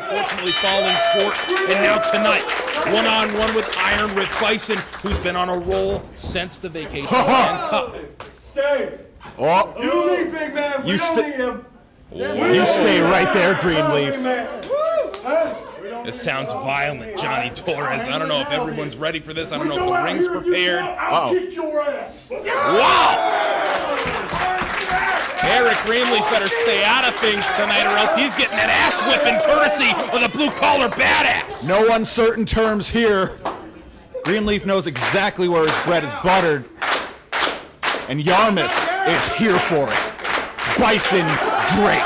unfortunately falling short. And now tonight, one-on-one with Iron Rip Bison, who's been on a roll since the Vacationland Cup. Stay. Oh. You need big man. We don't need him. You stay right there, Greenleaf. This sounds violent, Johnny Torres. I don't know if everyone's ready for this. I don't know if the ring's prepared. I'll kick your ass. Wow! Eric Greenleaf better stay out of things tonight or else he's getting that ass whipping courtesy of the blue-collar badass. No uncertain terms here. Greenleaf knows exactly where his bread is buttered. And Yarmouth is here for it. Bison Drake.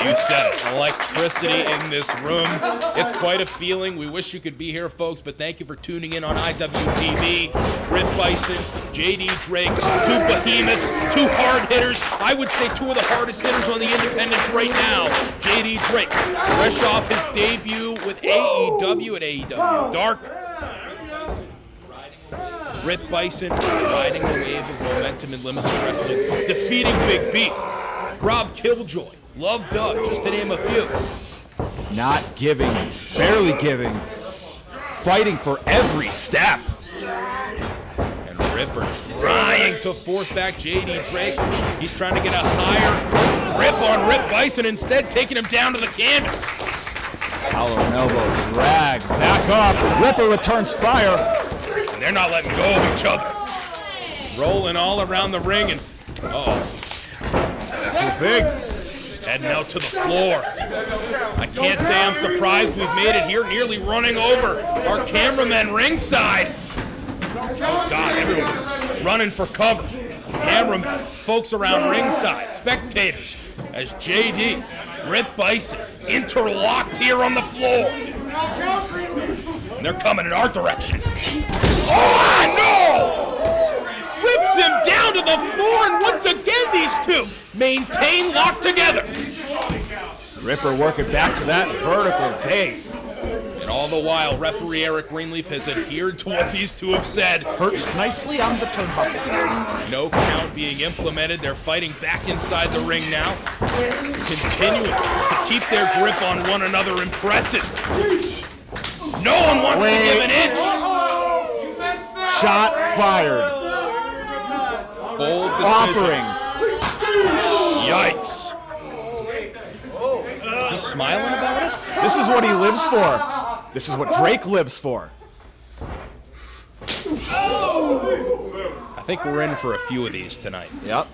You said it. Electricity in this room. It's quite a feeling. We wish you could be here, folks, but thank you for tuning in on IWTV. Rip Bison, JD Drake, two behemoths, two hard hitters. I would say two of the hardest hitters on the independents right now. JD Drake, fresh off his debut with AEW at AEW Dark. Rip Bison riding the wave of momentum in Limitless Wrestling, defeating Big Beef, Rob Killjoy, Love Doug, just to name a few. Not giving, barely giving, fighting for every step. And Ripper trying to force back JD Drake. He's trying to get a higher grip on Rip Bison, instead taking him down to the canvas. Collar and elbow drag, back up, Ripper returns fire. And they're not letting go of each other. Rolling all around the ring and, Too big. heading out to the floor. I can't say I'm surprised we've made it here, nearly running over our cameramen ringside. Oh God, everyone's running for cover. Cameramen, folks around ringside, spectators, as JD, Rip Bison, interlocked here on the floor. And they're coming in our direction. Oh no! Rips him down to the floor, and once again these two maintain locked together. Ripper working back to that vertical pace. And all the while, referee Eric Greenleaf has adhered to what these two have said. Perched nicely on the turnbuckle. No count being implemented. They're fighting back inside the ring now, continuing to keep their grip on one another. Impressive. No one wants to give an inch. Shot fired. Bold decision. Offering. Yikes. Is he smiling about it? This is what he lives for. This is what Drake lives for. I think we're in for a few of these tonight. Yep.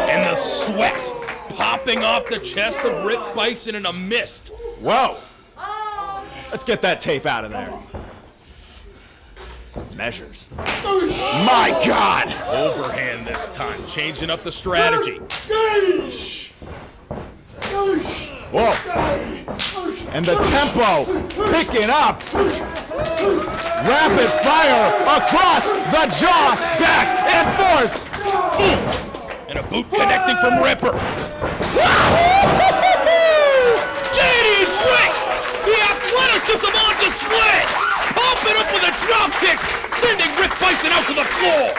And the sweat popping off the chest of Rip Bison in a mist. Whoa. Let's get that tape out of there. Measures. My God! Overhand this time, changing up the strategy. Whoa. And the tempo picking up. Rapid fire across the jaw, back and forth. And a boot connecting from Ripper. JD Drake, the athleticism on display. Popping up with a drop kick, sending Rip Bison out to the floor.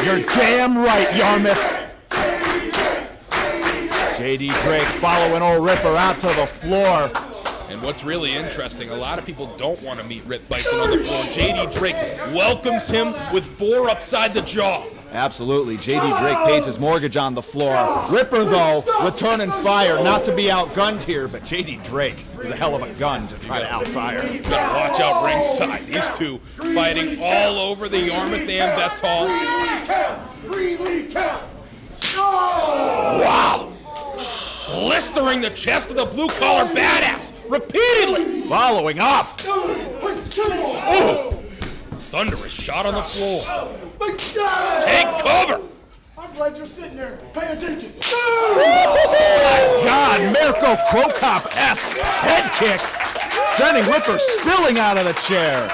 You're damn right, Yarmouth. JD Drake following old Ripper out to the floor. And what's really interesting, a lot of people don't want to meet Rip Bison on the floor. JD Drake welcomes him with 4 upside the jaw. Absolutely. JD Drake pays his mortgage on the floor. Ripper, though, returning fire. Not to be outgunned here, but JD Drake is a hell of a gun to try to outfire. Gotta watch out ringside. These two fighting all over the Yarmouth Ambets Hall. Wow! Blistering the chest of the blue-collar badass repeatedly. Following up. Oh! Thunderous shot on the floor. Take cover. I'm glad you're sitting there. Pay attention. My God, Mirko Krokop-esque head kick, sending Ripper spilling out of the chair.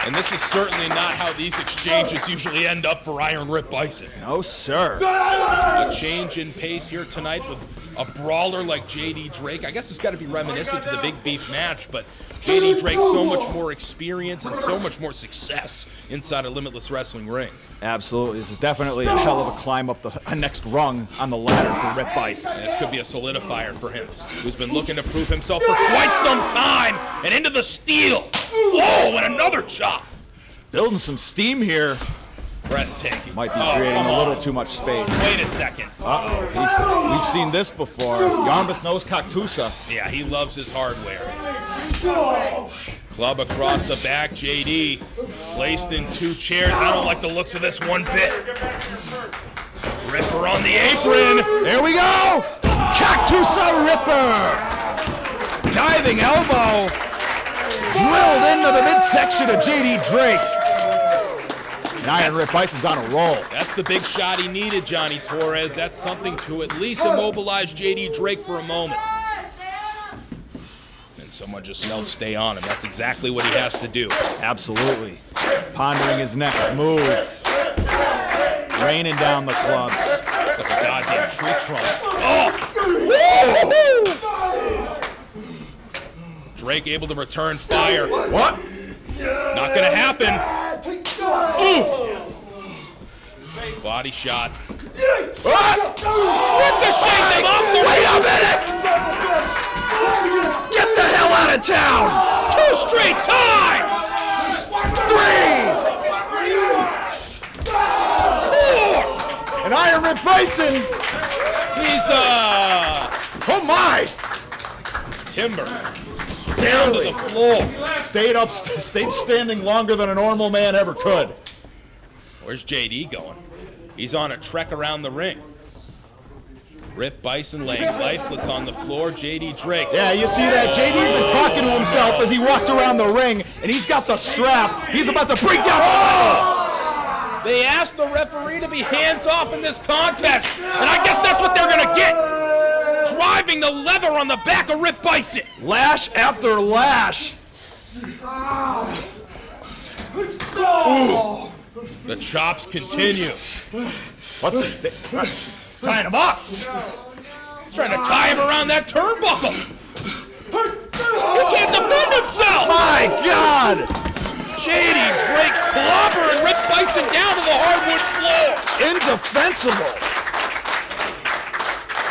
And this is certainly not how these exchanges usually end up for Iron Rip Bison. No, sir. A change in pace here tonight with a brawler like J.D. Drake. I guess it's got to be reminiscent to the Big Beef match, but J.D. Drake's so much more experience and so much more success inside a Limitless wrestling ring. Absolutely. This is definitely a hell of a climb up the next rung on the ladder for Rip Bison. This could be a solidifier for him, who's been looking to prove himself for quite some time, and into the steel. Oh, and another chop. Building some steam here. Breathtaking. Might be creating a little too much space. Wait a second. Uh-oh. We've seen this before. Yarmouth knows Cactusa. Yeah, he loves his hardware. Club across the back, JD. Placed in 2 chairs. I don't like the looks of this one bit. Ripper on the apron. There we go. Cactusa Ripper. Diving elbow. Drilled into the midsection of JD Drake. And Iron Rip Bison's on a roll. That's the big shot he needed, Johnny Torres. That's something to at least immobilize JD Drake for a moment. And someone just yelled, stay on him. That's exactly what he has to do. Absolutely. Pondering his next move. Raining down the clubs. It's like a goddamn tree trunk. Oh! Drake able to return fire. What? Not gonna happen. Ooh! Body shot. Ricochets him off the Wait a minute! Get the hell out of town! 2 straight times! 3! 4! And Iron Rip Bison! He's, Oh my! timber. Down to the floor. Stayed standing longer than a normal man ever could. Where's JD going? He's on a trek around the ring. Rip Bison laying lifeless on the floor. JD Drake. Yeah, you see that? JD's been talking to himself as he walked around the ring, and he's got the strap. He's about to break down the ladder. They asked the referee to be hands-off in this contest, and I guess that's what they're gonna get. Driving the leather on the back of Rip Bison. Lash after lash. Ooh. The chops continue. What's it? Tying him up. He's trying to tie him around that turnbuckle. He can't defend himself. My God! JD Drake clobbering Rip Bison down to the hardwood floor. Indefensible.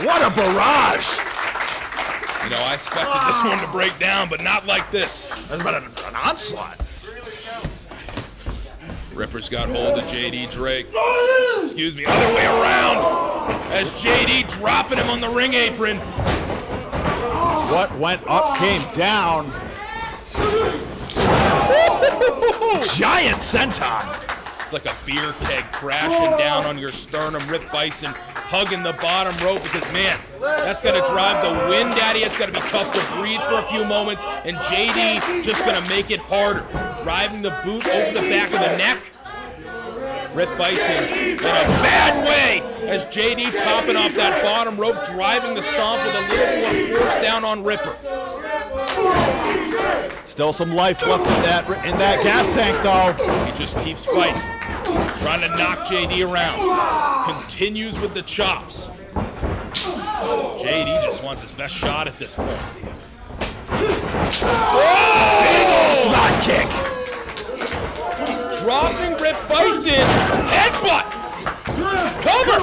What a barrage. You know, I expected this one to break down, but not like this. That's about an onslaught. Ripper's got hold of JD Drake. Excuse me, other way around. As JD dropping him on the ring apron. What went up came down. Giant senton. It's like a beer keg crashing down on your sternum. Rip Bison hugging the bottom rope because, man, that's going to drive the wind at you. It's going to be tough to breathe for a few moments, and JD just going to make it harder. Driving the boot over the back of the neck. Rip Bison in a bad way as JD popping off that bottom rope, driving the stomp with a little more force down on Ripper. Still some life left in that gas tank, though. He just keeps fighting, trying to knock JD around. Continues with the chops. JD just wants his best shot at this point. Big ol' slot kick. Dropping Rip Bison. Headbutt. Cover.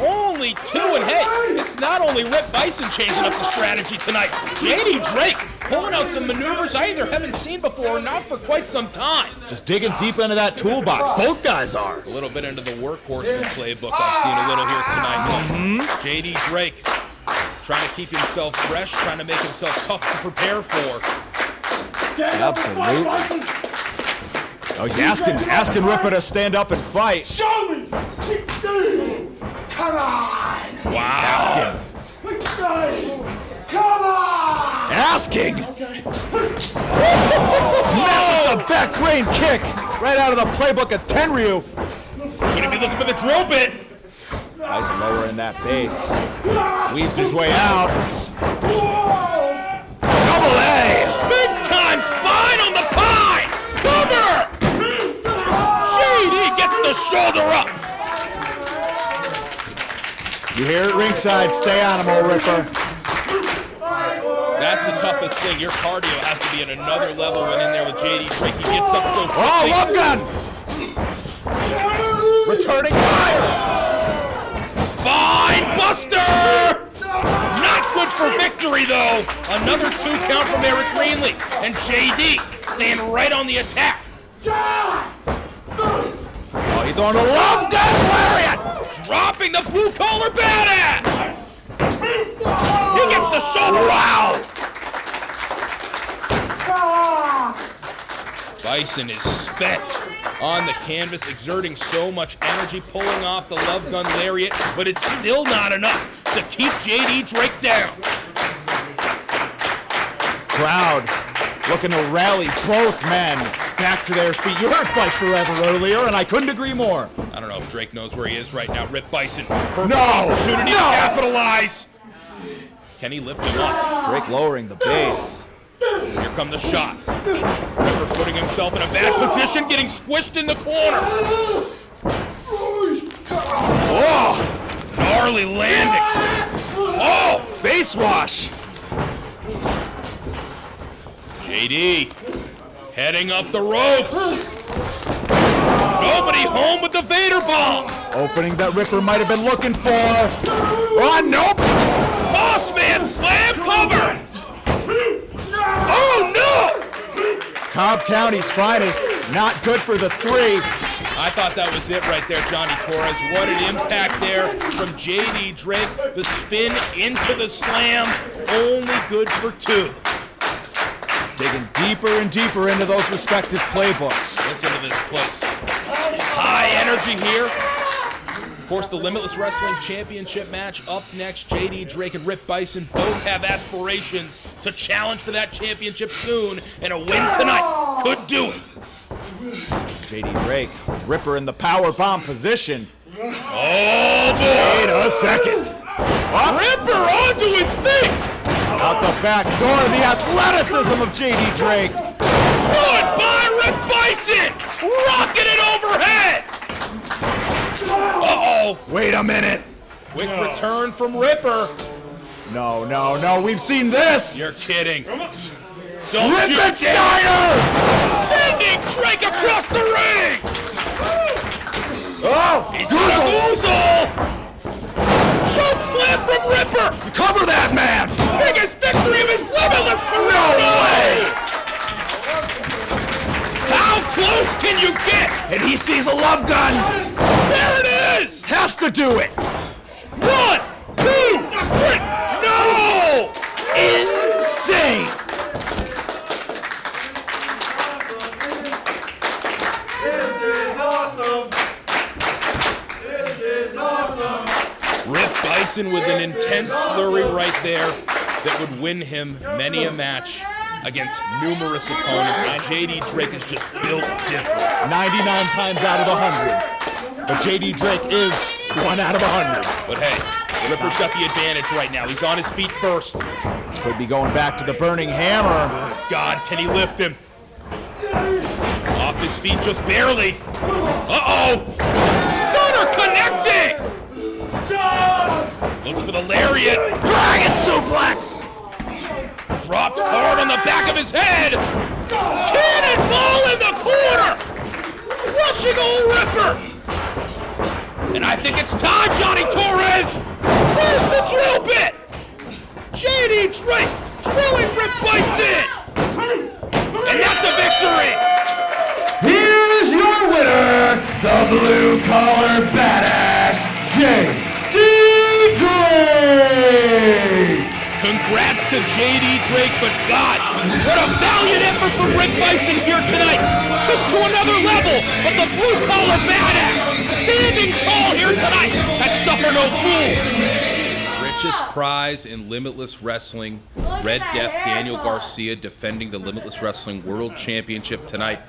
Only 2, and hey, it's not only Rip Bison changing up the strategy tonight. JD Drake pulling out some maneuvers I either haven't seen before or not for quite some time. Just digging deep into that toolbox. Both guys are. A little bit into the workhorseman playbook I've seen a little here tonight. JD Drake trying to keep himself fresh, trying to make himself tough to prepare for. Absolutely. Oh, he's asking Ripper to stand up and fight. Show me! Come on! Wow. Come on! Asking. Okay. Met with the back brain kick right out of the playbook of Tenryu. Gonna be looking for the drill bit. Bison lowering that base. Weaves his way out. Double A. Big time spine on the pine. Cover. JD gets the shoulder up. You hear it ringside. Stay on him, old Ripper. That's the toughest thing. Your cardio has to be at another level when in there with JD Drake. He gets up so quickly. Oh, love guns! Returning fire! Spine buster! Not good for victory, though. Another 2 count from Eric Greenleaf. And JD staying right on the attack. Oh, he's throwing a love gun lariat! Dropping the blue-collar badass! He gets the shoulder. Wow! Bison is spent on the canvas, exerting so much energy, pulling off the love gun lariat, but it's still not enough to keep JD Drake down. Crowd looking to rally both men back to their feet. You heard Fight Forever earlier, and I couldn't agree more. I don't know if Drake knows where he is right now. Rip Bison, perfect No! opportunity No! to capitalize. Can he lift him up? Drake lowering the base. Here come the shots. Ripper putting himself in a bad position, getting squished in the corner. Oh! Gnarly landing. Oh! Face wash! JD heading up the ropes. Nobody home with the Vader bomb. Opening that Ripper might have been looking for. Oh, nope! Boss man slam cover. Oh no! Cobb County's finest. Not good for the 3. I thought that was it right there, Johnny Torres. What an impact there from JD Drake. The spin into the slam, only good for 2. Digging deeper and deeper into those respective playbooks. Listen to this place. High energy here. Of course, the Limitless Wrestling Championship match up next. JD Drake and Rip Bison both have aspirations to challenge for that championship soon, and a win tonight could do it. JD Drake with Ripper in the power bomb position. Oh boy! Wait a second. Ripper onto his feet! Out the back door, the athleticism of JD Drake. Goodbye, Rip Bison! Rocking it overhead! Uh-oh. Wait a minute. Quick return from Ripper. No, no, no. We've seen this. You're kidding. Don't Rip you it, dare. Steiner! Sending Drake across the ring! Oh, He's got a boozle! Choke slam from Ripper! You cover that man! Biggest victory of his Limitless career! No way! How close can you get? And he sees a love gun. There it is! Has to do it. 1, 2, 3. No! Insane. Rip Bison with an intense flurry right there that would win him many a match against numerous opponents. And JD Drake is just built different. 99 times out of 100. But JD Drake is 1 out of 100. But hey, Ripper's got the advantage right now. He's on his feet first. Could be going back to the burning hammer. God, can he lift him? Off his feet just barely. Uh-oh! Stunner connecting! Looks for the lariat. Dragon suplex. Dropped hard on the back of his head. Cannonball in the corner. Crushing old Ripper. And I think it's time, Johnny Torres. Where's the drill bit? JD Drake drilling Rip Bison. And that's a victory. Here is your winner, the blue-collar badass, JD Drake! Congrats to JD Drake, but God, what a valiant effort from Rip Bison here tonight. Took to another level, but the blue-collar badass standing tall here tonight at Suffer No Fools. Richest prize in Limitless Wrestling, Red Death Daniel Garcia defending the Limitless Wrestling World Championship tonight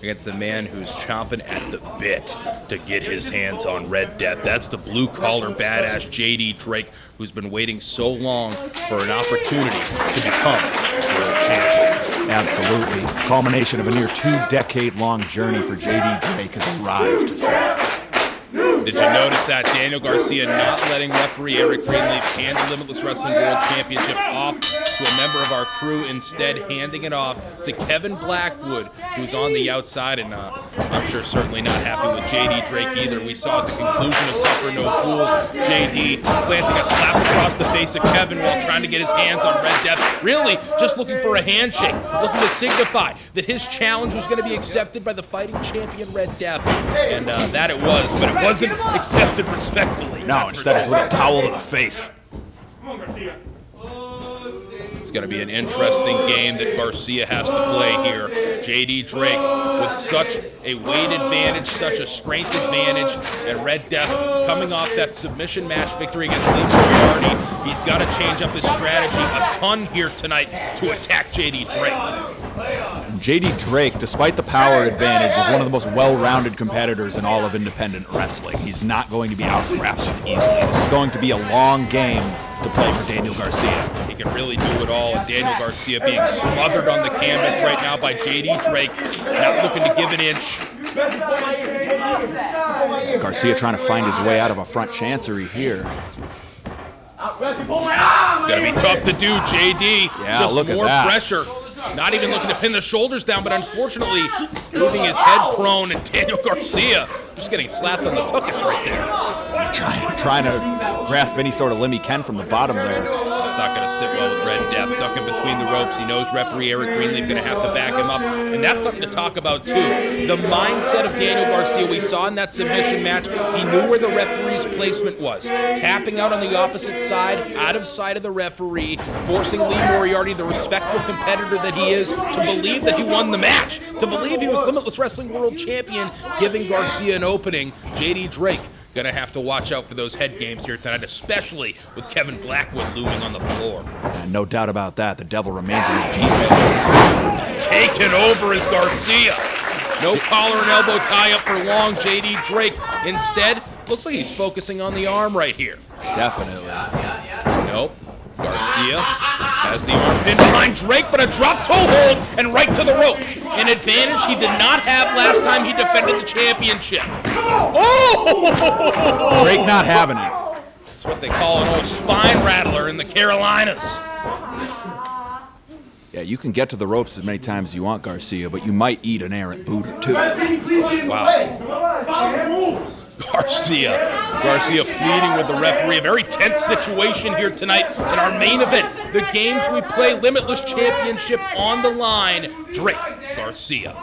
against the man who's chomping at the bit to get his hands on Red Death. That's the blue-collar badass JD Drake, who's been waiting so long for an opportunity to become world champion. Absolutely. Culmination of a near 2-decade-long journey for JD Drake has arrived. Did you notice that? Daniel Garcia not letting referee Eric Greenleaf hand the Limitless Wrestling World Championship off to a member of our crew, instead handing it off to Kevin Blackwood, who's on the outside, and I'm sure certainly not happy with JD Drake either. We saw at the conclusion of Suffer No Fools, JD planting a slap across the face of Kevin while trying to get his hands on Red Death, really just looking for a handshake, looking to signify that his challenge was going to be accepted by the fighting champion Red Death, and that it was, but it wasn't accepted respectfully. No, instead it was with a towel to the face. It's going to be an interesting game that Garcia has to play here. JD Drake with such a weight advantage, such a strength advantage, and Red Death coming off that submission match victory against Lee Moriarty. He's got to change up his strategy a ton here tonight to attack JD Drake. JD Drake, despite the power advantage, is one of the most well-rounded competitors in all of independent wrestling. He's not going to be out-grappled easily. This is going to be a long game to play for Daniel Garcia. He can really do it all, and Daniel Garcia being smothered on the canvas right now by JD Drake, not looking to give an inch. Garcia trying to find his way out of a front chancery here. It's going to be tough to do, JD. Yeah, just look at more that. pressure. Not even looking to pin the shoulders down, but unfortunately moving his head prone, and Daniel Garcia just getting slapped on the tuchus right there. Trying to grasp any sort of limb he can from the bottom there. It's not going to sit well with Red Death, ducking between the ropes. He knows referee Eric Greenleaf going to have to back him up, and that's something to talk about too. The mindset of Daniel Garcia, we saw in that submission match, he knew where the referee's placement was. Tapping out on the opposite side, out of sight of the referee, forcing Lee Moriarty, the respectful competitor that he is, to believe that he won the match, to believe he was Limitless Wrestling World Champion, giving Garcia an opening. JD Drake gonna have to watch out for those head games here tonight, especially with Kevin Blackwood looming on the floor. And no doubt about that, the devil remains in the details. Taken over is Garcia. No collar and elbow tie-up for long, JD Drake. Instead, looks like he's focusing on the arm right here. Definitely. Nope. Garcia has the arm pinned behind Drake, but a drop toe hold and right to the ropes. An advantage he did not have last time he defended the championship. Oh! Drake not having it. That's what they call an old spine rattler in the Carolinas. Yeah, you can get to the ropes as many times as you want, Garcia, but you might eat an errant boot or two. Wow. Garcia pleading with the referee. A very tense situation here tonight in our main event. The games we play, Limitless Championship on the line. Drake Garcia.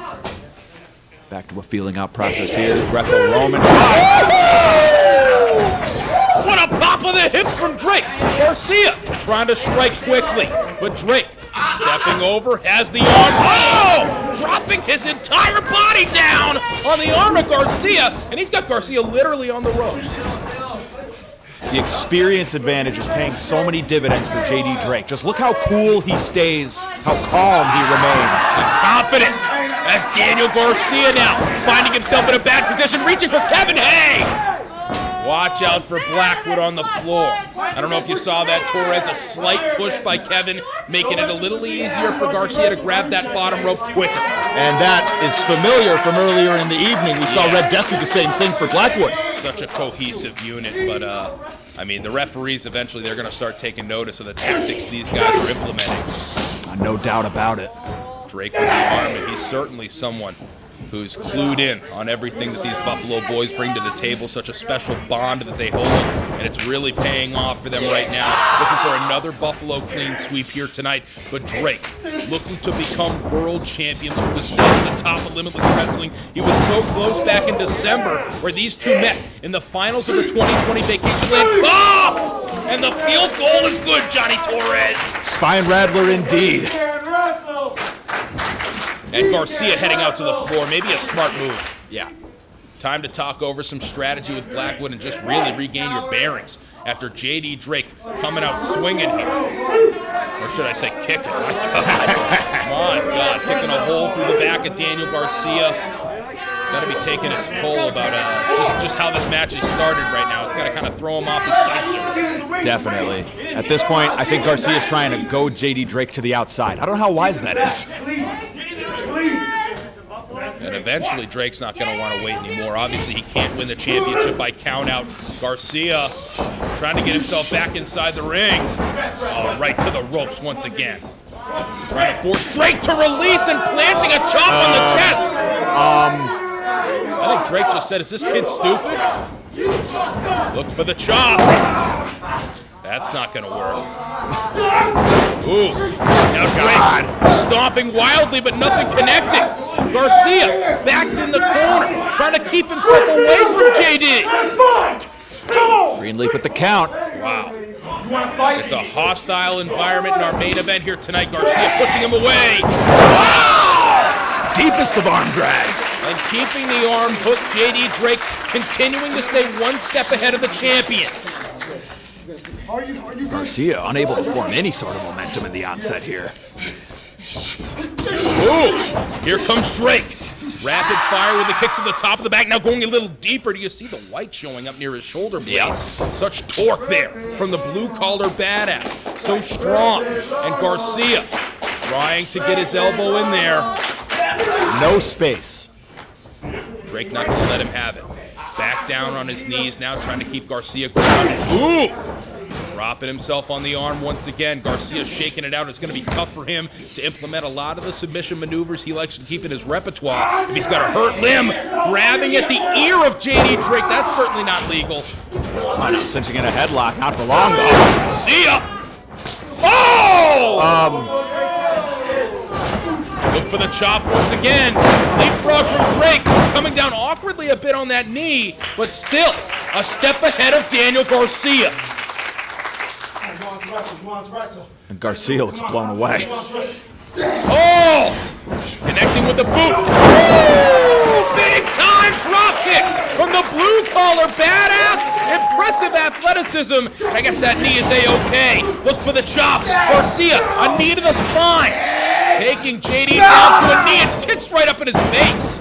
Back to a feeling out process here. Greco-Roman. What a pop of the hips from Drake. Garcia trying to strike quickly, but Drake stepping over, has the arm. Oh! Dropping his entire body down on the arm of Garcia, and he's got Garcia literally on the ropes. The experience advantage is paying so many dividends for JD Drake. Just look how cool he stays, how calm he remains. Confident as Daniel Garcia now finding himself in a bad position, reaching for Kevin. Hey! Watch out for Blackwood on the floor. I don't know if you saw that, Torres, a slight push by Kevin, making it a little easier for Garcia to grab that bottom rope quicker. And that is familiar from earlier in the evening. We saw Red Death do the same thing for Blackwood. Such a cohesive unit, but I mean, the referees eventually, they're going to start taking notice of the tactics these guys are implementing. No doubt about it. Drake with the arm, and he's certainly someone who's clued in on everything that these Buffalo boys bring to the table, such a special bond that they hold, and it's really paying off for them right now. Looking for another Buffalo clean sweep here tonight, but Drake looking to become world champion, looking to stay at the top of Limitless Wrestling. He was so close back in December where these two met in the finals of the 2020 Vacationland Cup! And the field goal is good, Johnny Torres. Spine rattler indeed. And Garcia heading out to the floor, maybe a smart move. Yeah. Time to talk over some strategy with Blackwood and just really regain your bearings after JD Drake coming out swinging here. Or should I say kicking? My God. My God. Kicking a hole through the back of Daniel Garcia. Got to be taking its toll about just how this match is started right now. It's got to kind of throw him off his psyche. Definitely. At this point, I think Garcia's trying to go JD Drake to the outside. I don't know how wise that is. And eventually, Drake's not going to want to wait anymore. Obviously, he can't win the championship by countout. Garcia trying to get himself back inside the ring. Oh, right to the ropes once again. Trying to force Drake to release and planting a chop on the chest. I think Drake just said, is this kid stupid? Looked for the chop. That's not going to work. Ooh. Now Drake stomping wildly, but nothing connecting. Garcia backed in the corner, trying to keep himself away from JD. Greenleaf with the count. Wow. It's a hostile environment in our main event here tonight. Garcia pushing him away. Wow! Deepest of arm drags. And keeping the arm hook, JD Drake continuing to stay one step ahead of the champion. Garcia unable to form any sort of momentum in the onset here. Ooh, here comes Drake. Rapid fire with the kicks to the top of the back. Now going a little deeper. Do you see the white showing up near his shoulder blade? Yeah. Such torque there from the blue-collar badass. So strong. And Garcia trying to get his elbow in there. No space. Drake not going to let him have it. Back down on his knees now, trying to keep Garcia grounded. Ooh! Dropping himself on the arm once again. Garcia shaking it out. It's going to be tough for him to implement a lot of the submission maneuvers he likes to keep in his repertoire. If he's got a hurt limb, grabbing at the ear of JD Drake, that's certainly not legal. Oh, no, cinching in a headlock. Not for long, though. See ya! Oh! Look for the chop once again. Leapfrog from Drake, coming down awkwardly a bit on that knee, but still a step ahead of Daniel Garcia. And Garcia looks blown away. Oh! Connecting with the boot. Oh! Big time drop kick from the blue collar badass. Impressive athleticism. I guess that knee is A-OK. Look for the chop. Garcia, a knee to the spine. Taking JD down to a knee and kicks right up in his face.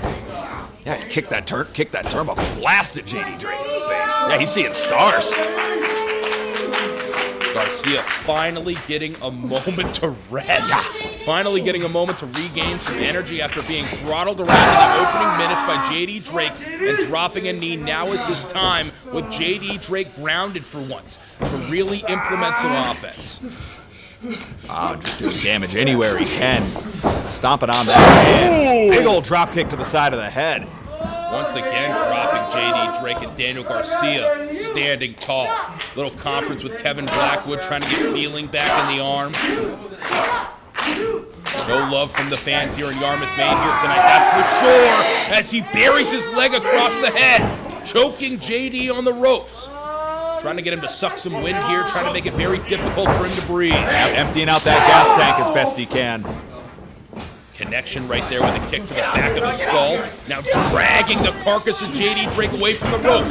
Yeah, he kicked that turnbuckle, blasted JD Drake in the face. Yeah, he's seeing stars. Garcia finally getting a moment to rest. Yeah. Finally getting a moment to regain some energy after being throttled around in the opening minutes by JD Drake and dropping a knee. Now is his time with JD Drake grounded for once to really implement some offense. Just doing damage anywhere he can. Stomping on that head. Big old drop kick to the side of the head. Once again, dropping JD Drake and Daniel Garcia standing tall. Little conference with Kevin Blackwood trying to get feeling back in the arm. No love from the fans here in Yarmouth, Maine here tonight, that's for sure, as he buries his leg across the head, choking JD on the ropes. Trying to get him to suck some wind here, trying to make it very difficult for him to breathe. Emptying out that gas tank as best he can. Connection right there with a kick to the back of the skull. Now dragging the carcass of JD Drake away from the ropes.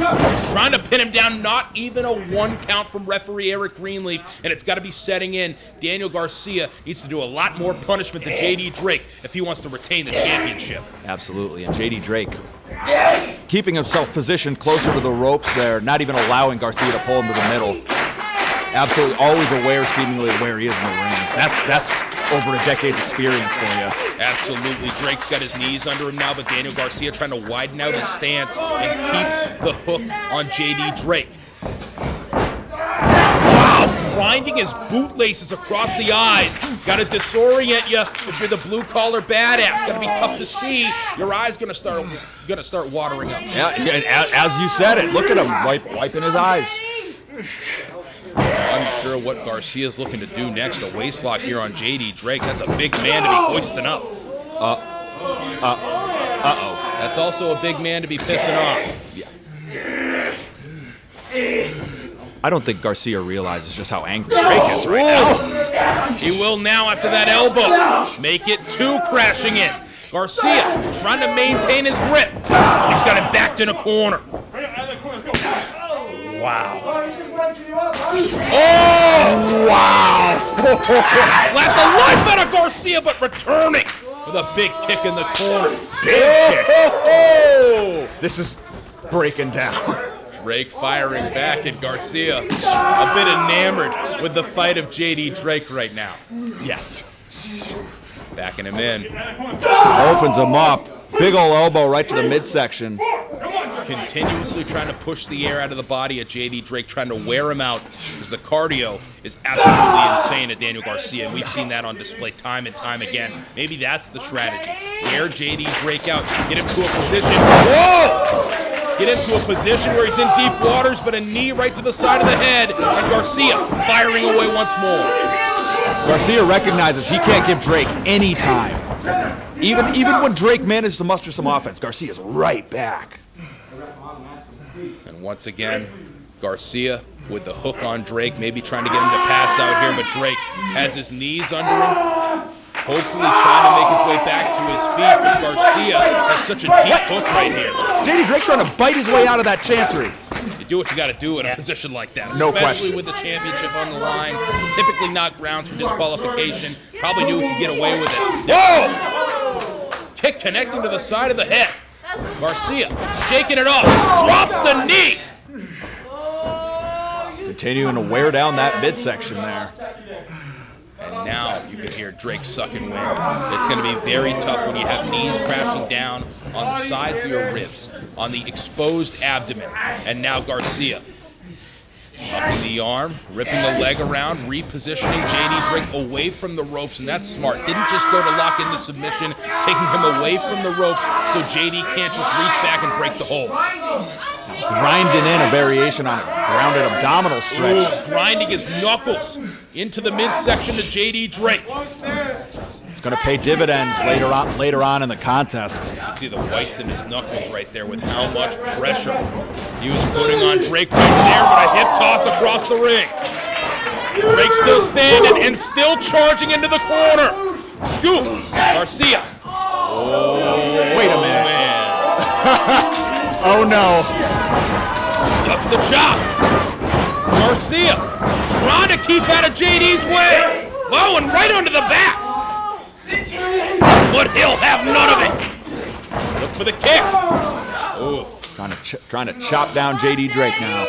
Trying to pin him down, not even a one count from referee Eric Greenleaf, and it's got to be setting in. Daniel Garcia needs to do a lot more punishment than JD Drake if he wants to retain the championship. Absolutely, and JD Drake keeping himself positioned closer to the ropes there, not even allowing Garcia to pull him to the middle. Absolutely always aware, seemingly, of where he is in the ring. That's over a decade's experience for you. Absolutely. Drake's got his knees under him now, but Daniel Garcia trying to widen out his stance and keep the hook on JD Drake. Wow, grinding his bootlaces across the eyes. Got to disorient you if you're the blue-collar badass. Got to be tough to see. Your eyes gonna start watering up. Yeah, as you said it. Look at him wiping his eyes. Unsure what Garcia's looking to do next. A waistlock here on JD Drake. That's a big man to be hoisting up. Uh-oh. That's also a big man to be pissing off. Yeah. I don't think Garcia realizes just how angry Drake is right now. He will now after that elbow. Make it two crashing in. Garcia trying to maintain his grip. He's got him backed in a corner. Wow. Oh! Wow! Slapped the life out of Garcia, but returning with a big kick in the corner. Big kick. This is breaking down. Drake firing back at Garcia. A bit enamored with the fight of JD Drake right now. Yes. Backing him in. Opens him up. Big ol' elbow right to the midsection. Continuously trying to push the air out of the body of J.D. Drake, trying to wear him out, because the cardio is absolutely insane at Daniel Garcia, and we've seen that on display time and time again. Maybe that's the strategy. Wear J.D. Drake out, get him to a position. Whoa! Get into a position where he's in deep waters, but a knee right to the side of the head, and Garcia firing away once more. Garcia recognizes he can't give Drake any time. Even when Drake manages to muster some offense, Garcia's right back. And once again, Garcia with the hook on Drake, maybe trying to get him to pass out here, but Drake has his knees under him, hopefully trying to make his way back to his feet, but Garcia has such a deep hook right here. J.D. Drake trying to bite his way out of that chancery. You do what you got to do in a position like that, No especially question. with the championship on the line. Typically not grounds for disqualification. Probably knew he could get away with it. Whoa! Kick connecting to the side of the head. Garcia shaking it off, drops a knee. Continuing to wear down that midsection there. And now you can hear Drake sucking wind. It's going to be very tough when you have knees crashing down on the sides of your ribs, on the exposed abdomen. And now Garcia up in the arm, ripping the leg around, repositioning J.D. Drake away from the ropes, and that's smart. Didn't just go to lock in the submission, taking him away from the ropes so J.D. can't just reach back and break the hold. Grinding in a variation on a grounded abdominal stretch. Ooh, grinding his knuckles into the midsection to J.D. Drake. It's going to pay dividends later on in the contest. You can see the whites in his knuckles right there with how much pressure he was putting on Drake right there, but a hip toss across the ring. Drake still standing and still charging into the corner. Scoop, Garcia. Oh, Wait a minute. Man. Oh no. Ducks the chop. Garcia trying to keep out of JD's way. Oh, and right onto the back. But he'll have none of it. Look for the kick. Oh, Trying to chop down J.D. Drake now.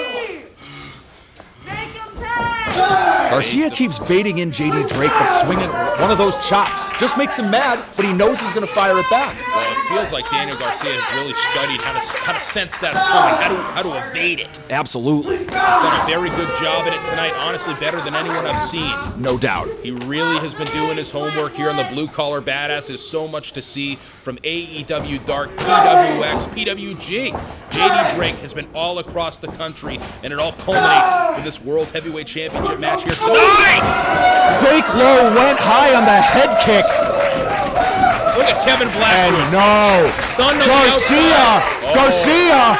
Garcia keeps baiting in J.D. Drake by swinging one of those chops. Just makes him mad, but he knows he's going to fire it back. well, it feels like Daniel Garcia has really studied how to sense that's coming, how to evade it. Absolutely. He's done a very good job at it tonight, honestly better than anyone I've seen. No doubt. He really has been doing his homework here on the Blue Collar Badass. There's so much to see from AEW Dark, PWX, PWG. JD Drake has been all across the country, and it all culminates with this World Heavyweight Championship match here tonight! Fake low went high on the head kick. Look at Kevin Blackwood. And no. Stunned on the outside. Garcia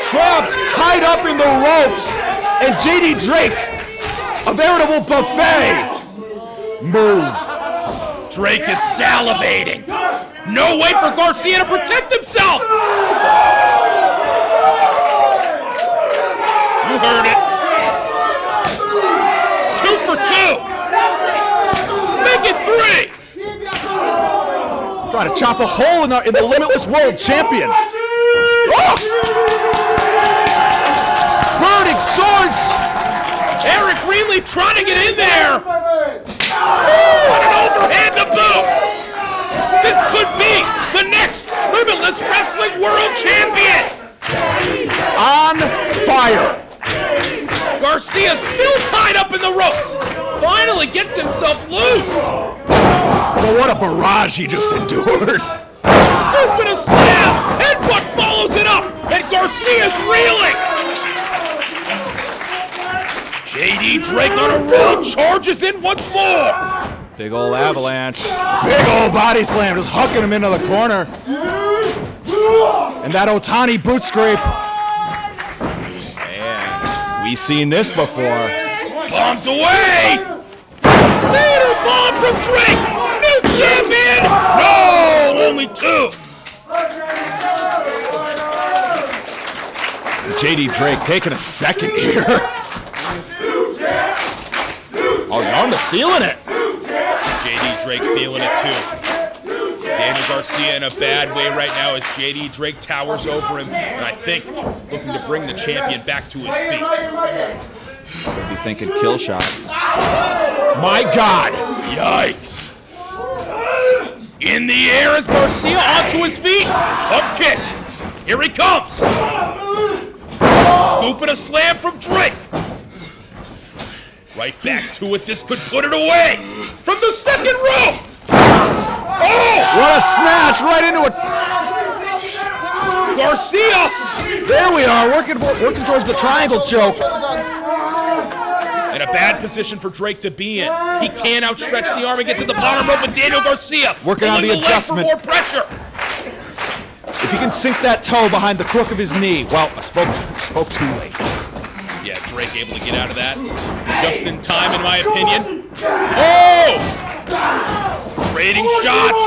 trapped, tied up in the ropes, and JD Drake, a veritable buffet. Move. Drake is salivating. No way for Garcia to protect himself. You heard it. 2 for 2. Make it 3. Trying to chop a hole in the Limitless World Champion. Oh! Burning swords. Eric Greenleaf trying to get in there. What an overhand to boot. This could be the next Limitless Wrestling World Champion. On fire. Garcia still tied up in the ropes. Finally gets himself loose. But what a barrage he just endured. Scoop and a slam. And what follows it up. And Garcia's reeling. JD Drake on a roll, charges in once more. Big old avalanche. Big old body slam, just hucking him into the corner. And that Otani boot scrape. Man, we've seen this before. Bombs away. Little bomb from Drake. New champion. No, only 2. JD Drake taking a second here. Oh, Yarn feeling it. JD Drake feeling it too. Daniel Garcia in a bad way right now as JD Drake towers over him, and I think looking to bring the champion back to his feet. Could be thinking kill shot. My God! Yikes! In the air as Garcia onto his feet. Up kick. Here he comes. Scoop and a slam from Drake. Right back to it. This could put it away. From the second rope. Oh! What a snatch right into it. Garcia. There we are, working towards the triangle choke. In a bad position for Drake to be in. He can't outstretch the arm and get to the bottom rope, but Daniel Garcia working on the adjustment. For more pressure. If he can sink that toe behind the crook of his knee. Well, I spoke too late. Yeah, Drake able to get out of that just in time, in my opinion. Oh! Trading shots.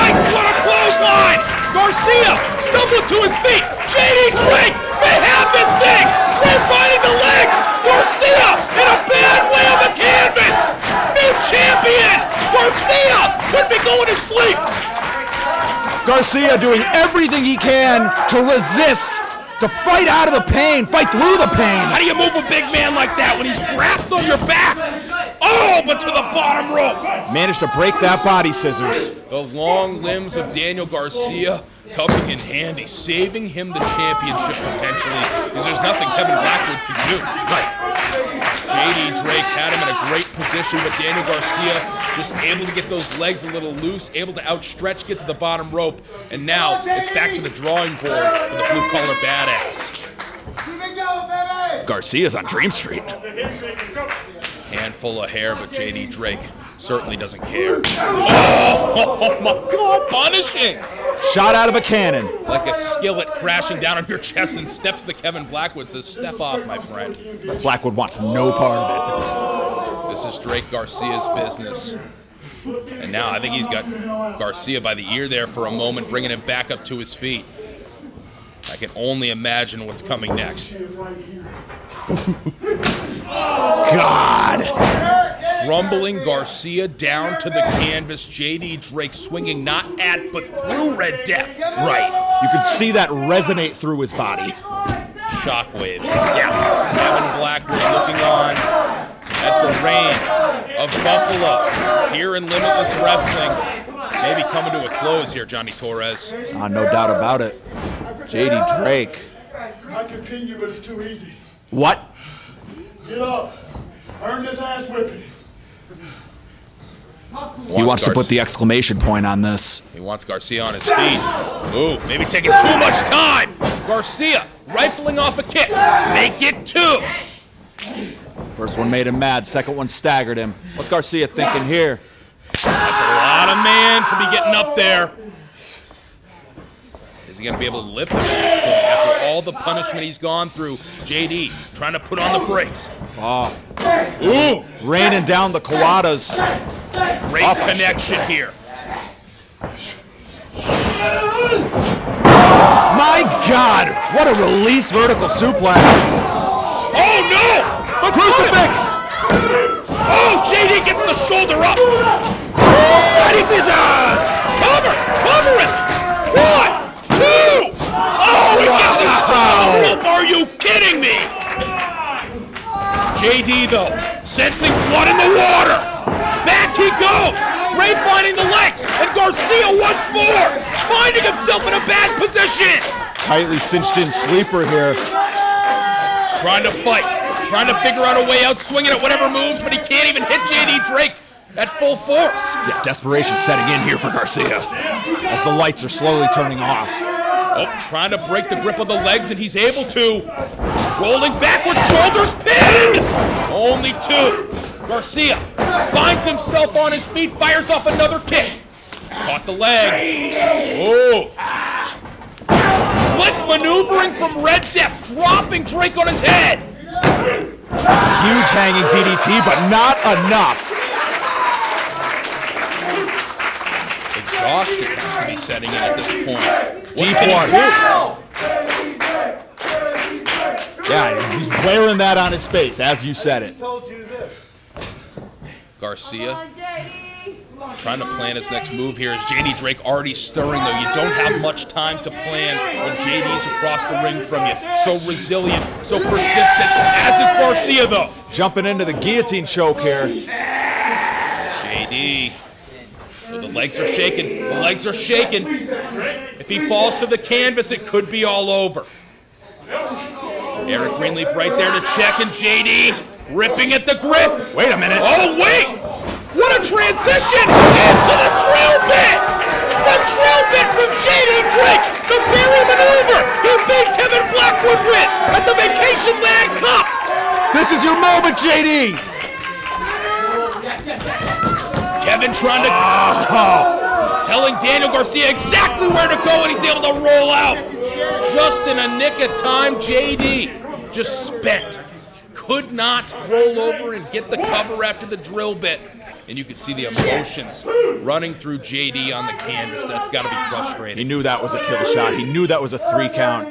Yikes, what a clothesline! Garcia stumbled to his feet. JD Drake may have this thing. They're finding the legs. Garcia in a bad way on the canvas. New champion. Garcia could be going to sleep. Garcia doing everything he can to resist, to fight out of the pain, fight through the pain. How do you move a big man like that when he's wrapped on your back? Oh, but to the bottom rope. Managed to break that body scissors. The long limbs of Daniel Garcia coming in handy, saving him the championship potentially, because there's nothing Kevin Blackwood can do. Right. JD Drake had him in a great position, but Daniel Garcia just able to get those legs a little loose, able to outstretch, get to the bottom rope, and now it's back to the drawing board for the blue-collar badass. Garcia's on Dream Street. Handful of hair, but JD Drake certainly doesn't care. Oh my God, punishing! Shot out of a cannon. Like a skillet crashing down on your chest, and steps to Kevin Blackwood, says, "Step off, my friend." Blackwood wants no part of it. This is Drake Garcia's business. And now I think he's got Garcia by the ear there for a moment, bringing him back up to his feet. I can only imagine what's coming next. God! Crumbling Garcia down to the canvas. JD Drake swinging not at, but through Red Death. Right. You can see that resonate through his body. Shockwaves. Yeah. Kevin Blackwood looking on as the reign of Buffalo here in Limitless Wrestling maybe coming to a close here, Johnny Torres. No doubt about it. JD Drake. I could pin you, but it's too easy. What? Get up. Earn this ass whipping. He wants to put the exclamation point on this. He wants Garcia on his feet. Ooh, maybe taking too much time. Garcia rifling off a kick. Make it 2. First one made him mad. Second one staggered him. What's Garcia thinking here? That's a lot of man to be getting up there. Is he going to be able to lift him at this point after all the punishment he's gone through? JD trying to put on the brakes. Oh. Ooh. Raining down the Kawadas. Great connection here. My God! What a release vertical suplex. Oh no! The crucifix! Oh, JD gets the shoulder up. Fatty Visa! Cover it! 1, 2! Oh, he gets his rope. Are you kidding me? JD though, sensing blood in the water. Back he goes. Ray finding the legs, and Garcia once more finding himself in a bad position. Tightly cinched in sleeper here. He's trying to fight, trying to figure out a way out, swinging at whatever moves, but he can't even hit JD Drake at full force. Yeah, desperation setting in here for Garcia as the lights are slowly turning off. Oh, trying to break the grip of the legs, and he's able to. Rolling backwards, shoulders pinned. Only 2. Garcia finds himself on his feet, fires off another kick. Caught the leg. Oh. Slick maneuvering from Red Death, dropping Drake on his head. Huge hanging DDT, but not enough. Exhaustion has to be setting in at this point. Deep one. Yeah, he's wearing that on his face, as you said it. Garcia trying to plan his next move here. Is JD Drake already stirring, though? You don't have much time to plan when JD's across the ring from you. So resilient, so persistent, as is Garcia, though. Jumping into the guillotine choke here. JD the legs are shaking. The legs are shaking. If he falls to the canvas, it could be all over. Eric Greenleaf right there to check, and JD ripping at the grip. Wait a minute. Oh, wait! What a transition into the drill bit! The drill bit from JD Drake! The very maneuver he beat Kevin Blackwood with at the Vacationland Cup! This is your moment, JD! Kevin trying to... telling Daniel Garcia exactly where to go, and he's able to roll out. Just in a nick of time, JD just spent. Could not roll over and get the cover after the drill bit. And you could see the emotions running through JD on the canvas. That's got to be frustrating. He knew that was a kill shot. He knew that was a 3 count.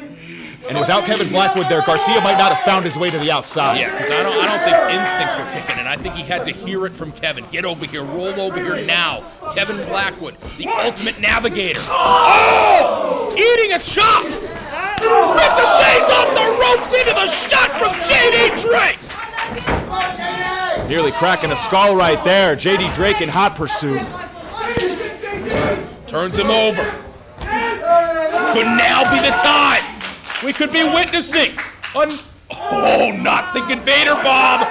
And without Kevin Blackwood there, Garcia might not have found his way to the outside. Yeah, because I don't think instincts were kicking in. I think he had to hear it from Kevin. Get over here, roll over here now. Kevin Blackwood, the ultimate navigator. Oh! Eating a chop! Ricochets off the ropes into the shot from JD Drake! Nearly cracking a skull right there. JD Drake in hot pursuit. Turns him over. Could now be the time. We could be witnessing not the Invader Bomb.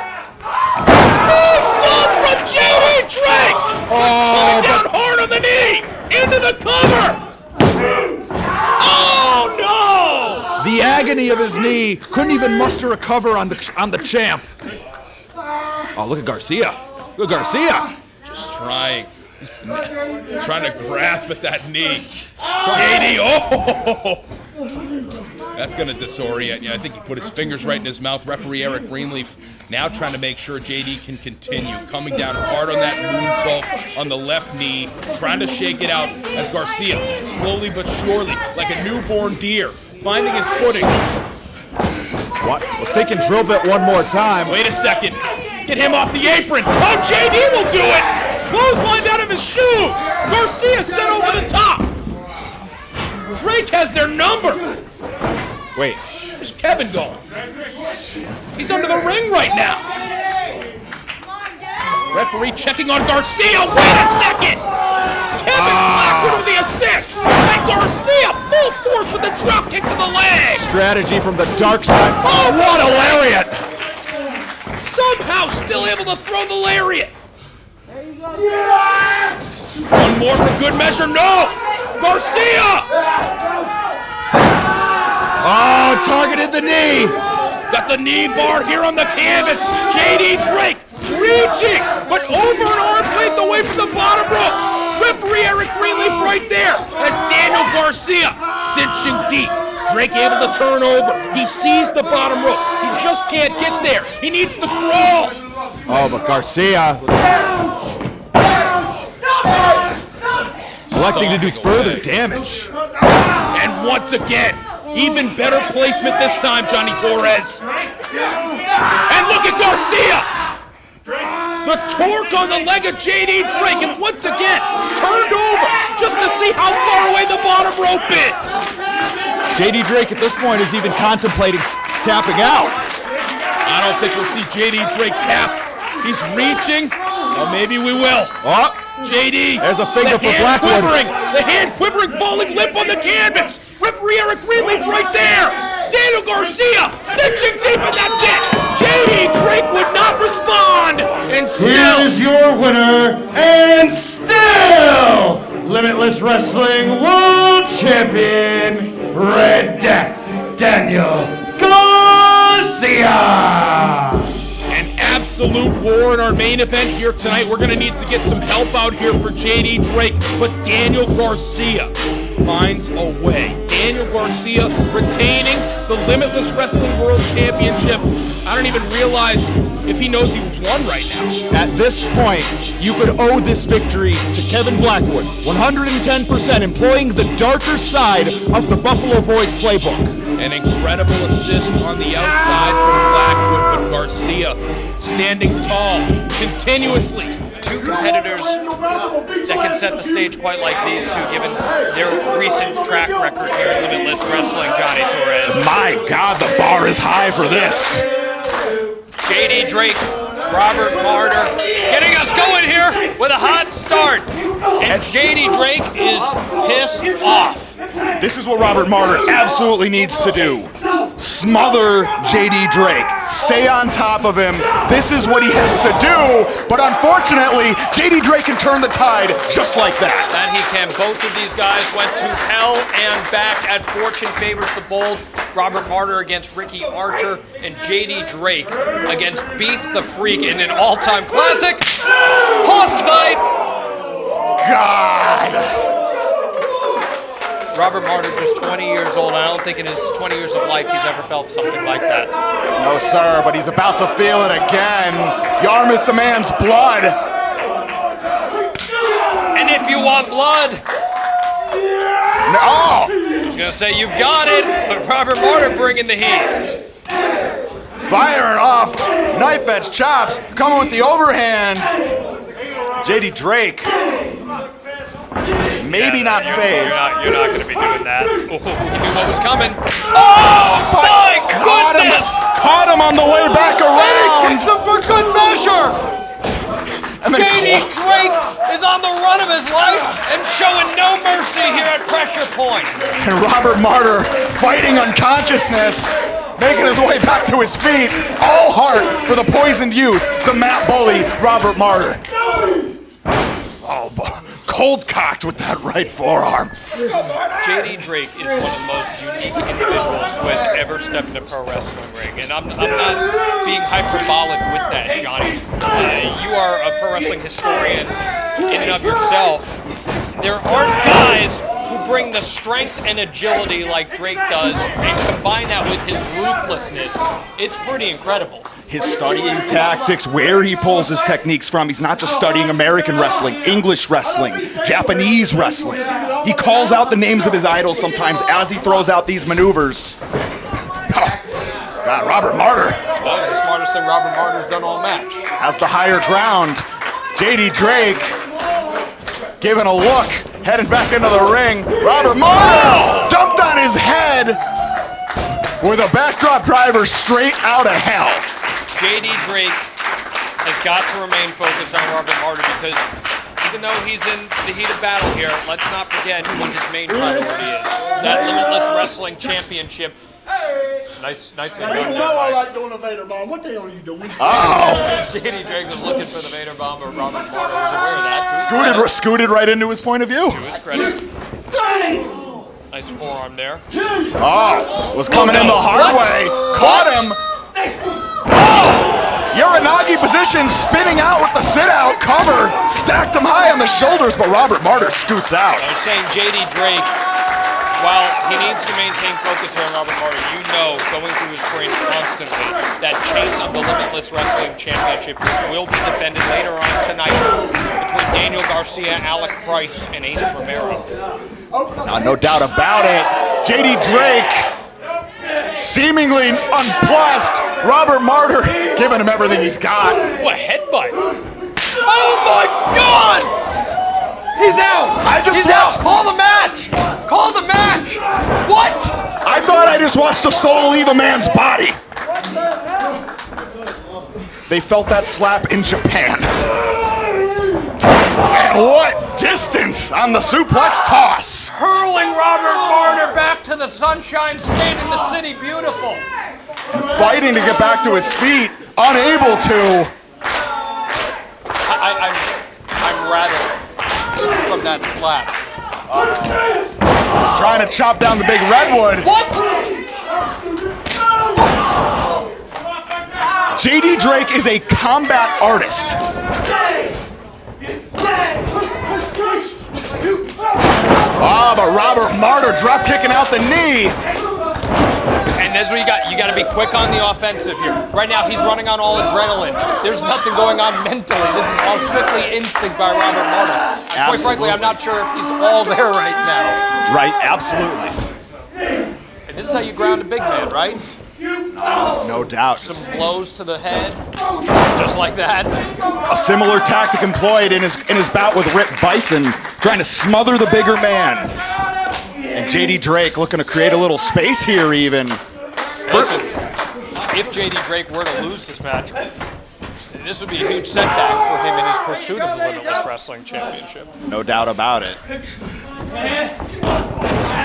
Moonsault from JD Drake. Coming down hard on the knee. Into the cover. Oh no! The agony of his knee. Couldn't even muster a cover on the champ. Oh, look at Garcia. Look at Garcia. Just trying. He's trying to grasp at that knee. JD, oh! That's going to disorient you. I think he put his fingers right in his mouth. Referee Eric Greenleaf now trying to make sure JD can continue. Coming down hard on that moonsault on the left knee. Trying to shake it out as Garcia, slowly but surely, like a newborn deer, finding his footing. What? Let's take and drill bit one more time. Wait a second. Get him off the apron. Oh, JD will do it. Clotheslined out of his shoes. Garcia sent over the top. Drake has their number. Wait. Where's Kevin going? He's under the ring right now. Referee checking on Garcia. Wait a second. Kevin Blackwood with the assist. And Garcia full force with the drop kick to the leg. Strategy from the dark side. Oh, what a lariat. Somehow still able to throw the lariat. One more for good measure. No. Garcia. Oh, targeted the knee. Got the knee bar here on the canvas. JD Drake reaching, but over an arm's length away from the bottom rope. Referee Eric Greenleaf right there as Daniel Garcia cinching deep. Drake able to turn over. He sees the bottom rope. He just can't get there. He needs to crawl. Oh, but Garcia electing to do further damage. And once again, even better placement this time, Johnny Torres. And look at Garcia! The torque on the leg of JD Drake, and once again, turned over just to see how far away the bottom rope is. JD Drake at this point is even contemplating tapping out. I don't think we'll see JD Drake tap. He's reaching, or maybe we will. Oh, JD, there's a finger for Blackwood. The hand quivering, falling limp on the canvas. Referee Eric Greenleaf right there. Daniel Garcia cinching deep, and that's it. JD Drake would not respond, and still. Here's your winner, and still Limitless Wrestling World Champion, Red Death, Daniel Garcia. Absolute war in our main event here tonight. We're going to need to get some help out here for JD Drake, but Daniel Garcia finds a way. Daniel Garcia retaining the Limitless Wrestling World Championship. I don't even realize if he knows he's won right now. At this point, you could owe this victory to Kevin Blackwood, 110%, employing the darker side of the Buffalo Boys playbook. An incredible assist on the outside from Blackwood, but Garcia standing tall, continuously. Two competitors that can set the stage quite like these two, given their recent track record here in Limitless Wrestling, Johnny Torres. My God, the bar is high for this. JD Drake, Robert Martyr, getting us going here with a hot start. And JD Drake is pissed off. This is what Robert Martyr absolutely needs to do. Smother JD Drake. Stay on top of him. This is what he has to do. But unfortunately, JD Drake can turn the tide just like that. That he can. Both of these guys went to hell and back at Fortune Favors the Bold. Robert Martyr against Ricky Archer, and JD Drake against Beef the Freak in an all-time classic boss fight. God! Robert Martyr just 20 years old. I don't think in his 20 years of life he's ever felt something like that. No, sir, but he's about to feel it again. Yarmouth demands blood. And if you want blood, No! I was going to say you've got it, but Robert Martyr bringing the heat. Firing off knife edge chops, coming with the overhand. JD Drake, maybe not phased. You're not going to be doing that. Oh, he knew what was coming. Oh, my goodness! Caught him on the way back And around. kicks him for good measure. And then JD Drake is on the run of his life and showing no mercy here at pressure point. And Robert Martyr fighting unconsciousness, making his way back to his feet. All heart for the poisoned youth, the mat bully, Robert Martyr. Oh, cold-cocked with that right forearm. JD Drake is one of the most unique individuals who has ever stepped in a pro wrestling ring. And I'm not being hyperbolic with that, Johnny. You are a pro wrestling historian in and of yourself. There aren't guys who bring the strength and agility like Drake does and combine that with his ruthlessness. It's pretty incredible. His studying tactics, where he pulls his techniques from. He's not just studying American wrestling, English wrestling, Japanese wrestling. He calls out the names of his idols sometimes as he throws out these maneuvers. God, Robert Martyr That was the smartest thing Robert Martyr's done all match. has the higher ground. JD Drake giving a look, heading back into the ring. Robert Martyr dumped on his head with a backdrop driver straight out of hell. JD Drake has got to remain focused on Robert Martyr because even though he's in the heat of battle here, let's not forget what his main priority is. That Limitless Wrestling Championship. Nicely Now, done you there, know I Mike. like doing a Vader bomb. What the hell are you doing? JD Drake was looking for the Vader bomb, but Robert Martyr was aware of that. To his credit. Scooted right into his point of view. To his credit. Nice forearm there. Was coming in the hard What? way. Caught him. Uranagi position, spinning out with the sit-out cover. Stacked him high on the shoulders, but Robert Martyr scoots out. I was saying JD Drake, while he needs to maintain focus here on Robert Martyr, you know, going through his brain constantly, that chase of the Limitless Wrestling Championship, which will be defended later on tonight between Daniel Garcia, Alec Price, and Ace Romero. No doubt about it. JD Drake, seemingly unplussed. Robert Martyr giving him everything he's got. What a headbutt! Oh my God! He's out! He's out! Call the match! Call the match! What? I thought I just watched a soul leave a man's body. They felt that slap in Japan. And what distance on the suplex toss. Hurling Robert Martyr back to the Sunshine State in the City Beautiful. Fighting to get back to his feet, unable to. I'm rattled from that slap. Trying to chop down the big redwood. What? JD Drake is a combat artist. But Robert Martyr drop kicking out the knee. And that's what you got. You got to be quick on the offensive here. Right now, he's running on all adrenaline. There's nothing going on mentally. This is all strictly instinct by Robert Martyr. Quite frankly, I'm not sure if he's all there right now. Right, absolutely. And this is how you ground a big man, right? No doubt. Some blows to the head, just like that. A similar tactic employed in his bout with Bison, trying to smother the bigger man. And JD Drake looking to create a little space here even. Listen, if JD Drake were to lose this match, this would be a huge setback for him in his pursuit of the Limitless Wrestling Championship. No doubt about it.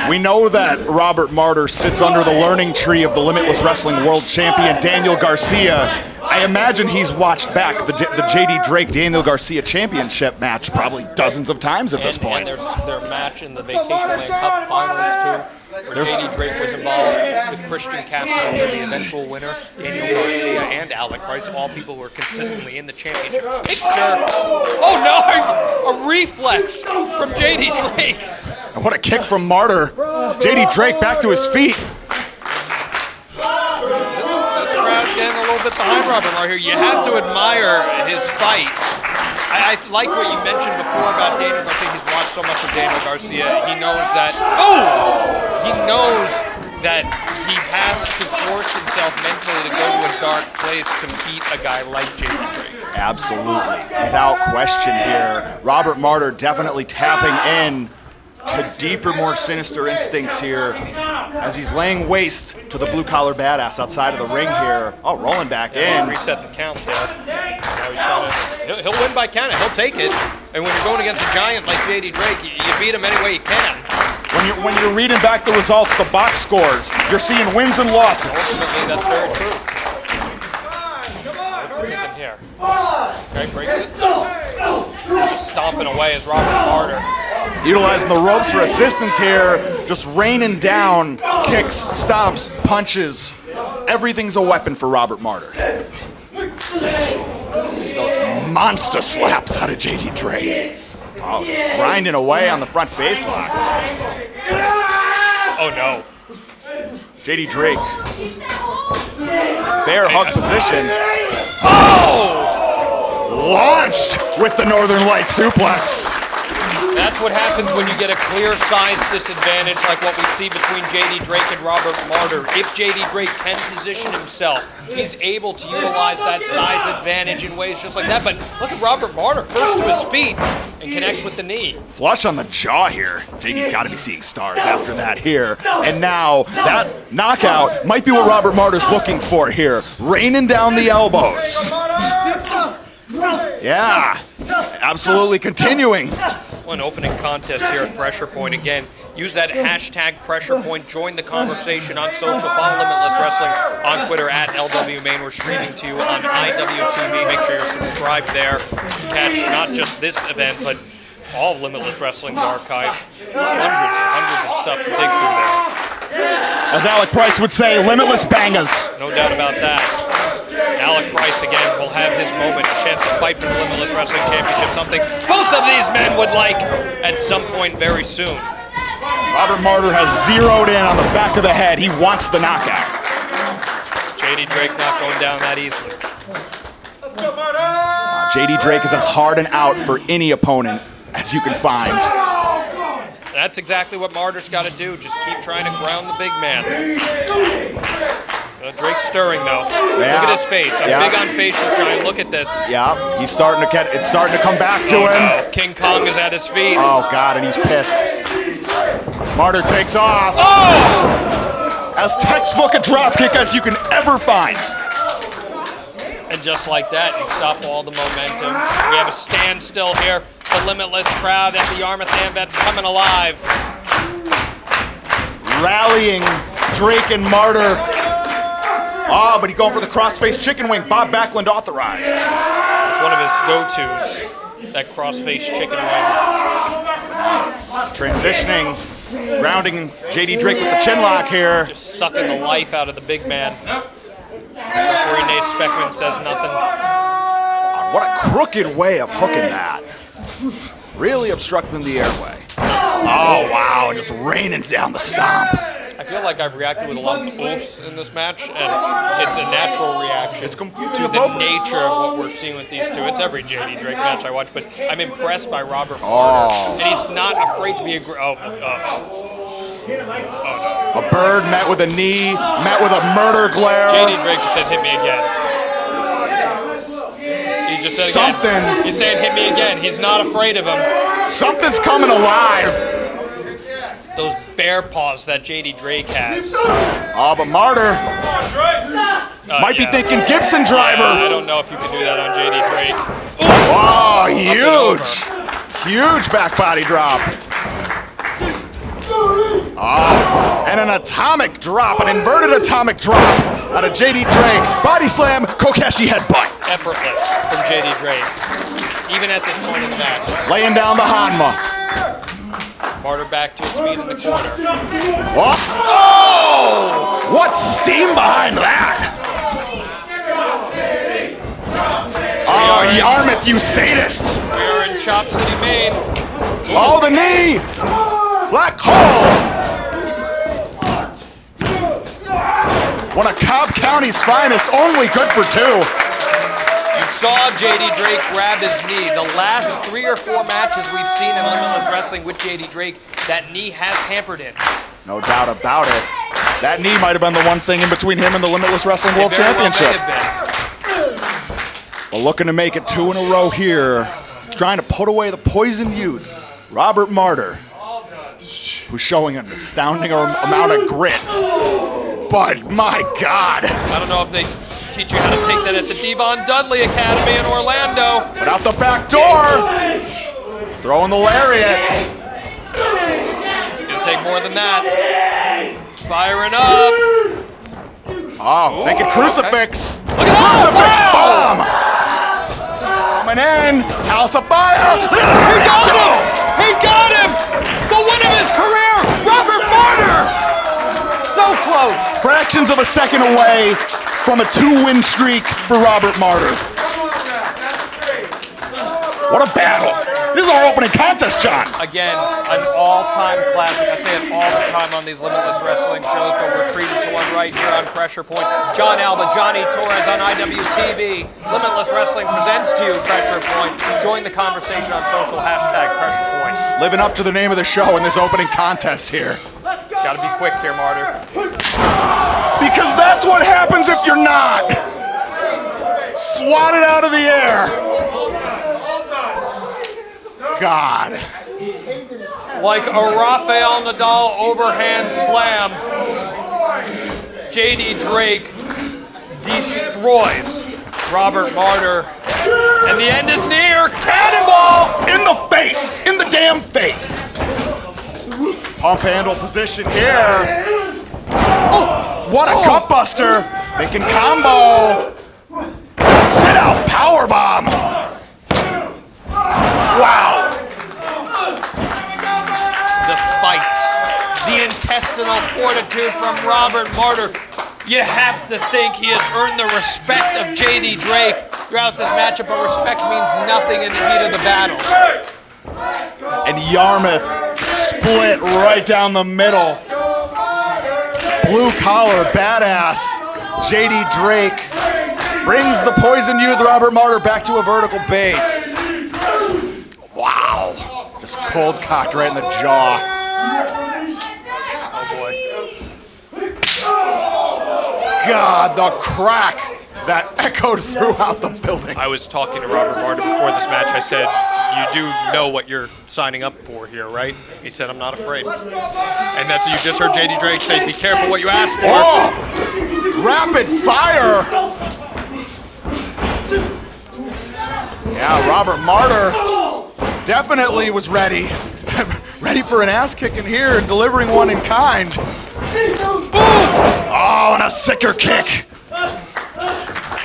We know that Robert Martyr sits under the learning tree of the Limitless Wrestling World Champion, Daniel Garcia. I imagine he's watched back the JD Drake-Daniel Garcia Championship match probably dozens of times at this point. And there's their match in the Vacationland Cup Finals, too, where JD Drake was involved with Christian Castro, the eventual winner, Daniel Garcia, and Alec, all people who are consistently in the championship picture. Oh no! A reflex from JD Drake. And what a kick from Martyr. JD Drake back to his feet. This crowd getting a little bit behind Robert Martyr here. You have to admire his fight. I like what you mentioned before about Daniel Garcia. He's watched so much of Daniel Garcia. He knows that. He knows that he has to force himself mentally to go to a dark place to beat a guy like JD Drake. Absolutely, without question here. Robert Martyr definitely tapping in to deeper, more sinister instincts here as he's laying waste to the blue-collar badass outside of the ring here. Oh, rolling back in. Reset the count there. Now he's trying to, he'll win by count. He'll take it. And when you're going against a giant like JD Drake, you beat him any way you can. When you're reading back the results, the box scores, you're seeing wins and losses. Ultimately, that's very true. What's he thinking here? Okay, breaks it. Just stomping away as Robert Martyr. Utilizing the ropes for assistance here, just raining down kicks, stomps, punches. Everything's a weapon for Robert Martyr. Those monster slaps out of JD Drake. Oh, just grinding away on the front face lock. Oh no. JD Drake. Bear hug position. Oh! Launched with the Northern Light suplex. That's what happens when you get a clear size disadvantage like what we see between JD Drake and Robert Martyr. If JD Drake can position himself, he's able to utilize that size advantage in ways just like that. But look at Robert Martyr, first to his feet and connects with the knee. Flush on the jaw here. JD's got to be seeing stars after that here. And now that knockout might be what Robert Martyr's looking for here. Raining down the elbows. Yeah, absolutely continuing. One opening contest here at Pressure Point. Again, use that hashtag Pressure Point. Join the conversation on social. Follow Limitless Wrestling on Twitter at LWMain. We're streaming to you on IWTV. Make sure you're subscribed there to catch not just this event, but all of Limitless Wrestling's archive. Hundreds and hundreds of stuff to dig through there. As Alec Price would say, limitless bangers. No doubt about that. Alec Price again will have his moment, a chance to fight for the Limitless Wrestling Championship, something both of these men would like at some point very soon. Robert Martyr has zeroed in on the back of the head. He wants the knockout. JD Drake not going down that easily. JD Drake is as hard and out for any opponent as you can find. That's exactly what Martyr's got to do. Just keep trying to ground the big man. Drake's stirring though. Yeah. Look at his face. I'm big on facials, Johnny. Look at this. Yeah, he's starting to get. It's starting to come back to him. No. King Kong is at his feet. Oh God, and he's pissed. Martyr takes off. Oh! As textbook a dropkick as you can ever find. And just like that, you stop all the momentum. We have a standstill here. The Limitless crowd at the Yarmouth Ambets coming alive. Rallying Drake and Martyr. Oh, but he's going for the crossface chicken wing. Bob Backlund authorized. It's one of his go-tos, that crossface chicken wing. Transitioning, grounding JD Drake with the chin lock here. Just sucking the life out of the big man. Referee Nate Speckman says nothing. What a crooked way of hooking that. Really obstructing the airway. Oh, wow, just raining down the stomp. I feel like I've reacted with a lot of oofs in this match, and it's a natural reaction to the nature of what we're seeing with these two. It's every JD Drake match I watch, but I'm impressed by Robert Martyr, and he's not afraid to be no. A bird met with a knee, met with a murder glare. JD Drake just said, hit me again. He just said something. Again. He's saying, hit me again. He's not afraid of him. Something's coming alive. Those bear paws that JD Drake has. Oh, but Martyr Might be yeah. thinking Gibson driver. I don't know if you can do that on JD Drake. Oh, huge. Huge back body drop. Oh, and an atomic drop, an inverted atomic drop out of JD Drake. Body slam, Kokeshi headbutt. Effortless from JD Drake, even at this point in the match. Laying down the Hanma. Martyr back to his feet in the corner. What? Oh! What steam behind that? Oh, Yarmouth, you sadists! We are in Chop City, Maine. Oh, the knee! Black hole! One of Cobb County's finest, only good for 2. You saw JD Drake grab his knee. The last 3 or 4 matches we've seen in Limitless Wrestling with JD Drake, that knee has hampered him. No doubt about it. That knee might have been the one thing in between him and the Limitless Wrestling World Championship. Well may have Well, looking to make it 2 in a row here. Trying to put away the poison youth, Robert Martyr, who's showing an astounding amount of grit. But my God. I don't know if they teach you how to take that at the Devon Dudley Academy in Orlando. But out the back door. Throwing the lariat. It's gonna take more than that. Firing up. Oh, naked crucifix. Look at that! Crucifix Wow! bomb. Coming in. House of fire. He got him! He got him! The win of his career, Robert Martyr! So close. Fractions of a second away from a 2-win streak for Robert Martyr. What a battle. This is our opening contest, John. Again, an all-time classic. I say it all the time on these Limitless Wrestling shows, but we're treated to one right here on Pressure Point. John Alba, Johnny Torres on IWTV. Limitless Wrestling presents to you Pressure Point. Join the conversation on social, #Pressure Point. Living up to the name of the show in this opening contest here. Gotta be quick here, Martyr. Because that's what happens if you're not. Swatted out of the air. God. Like a Rafael Nadal overhand slam, JD Drake destroys Robert Martyr. And the end is near. Cannonball! In the face. In the damn face. Pump handle position here. What a gut buster. Thinking combo. Sit out power bomb. Wow. The fight, the intestinal fortitude from Robert Martyr. You have to think he has earned the respect of JD Drake throughout this matchup, but respect means nothing in the heat of the battle. And Yarmouth split right down the middle. Blue collar badass JD Drake brings the poison youth Robert Martyr back to a vertical base. Wow. Just cold cocked right in the jaw. Oh boy. God, the crack that echoed throughout the building. I was talking to Robert Martyr before this match. I said, you do know what you're signing up for here, right? He said, I'm not afraid. And that's what you just heard JD Drake say, be careful what you ask for. Oh, rapid fire. Yeah, Robert Martyr definitely was ready. Ready for an ass kicking here and delivering one in kind. Oh, and a sicker kick.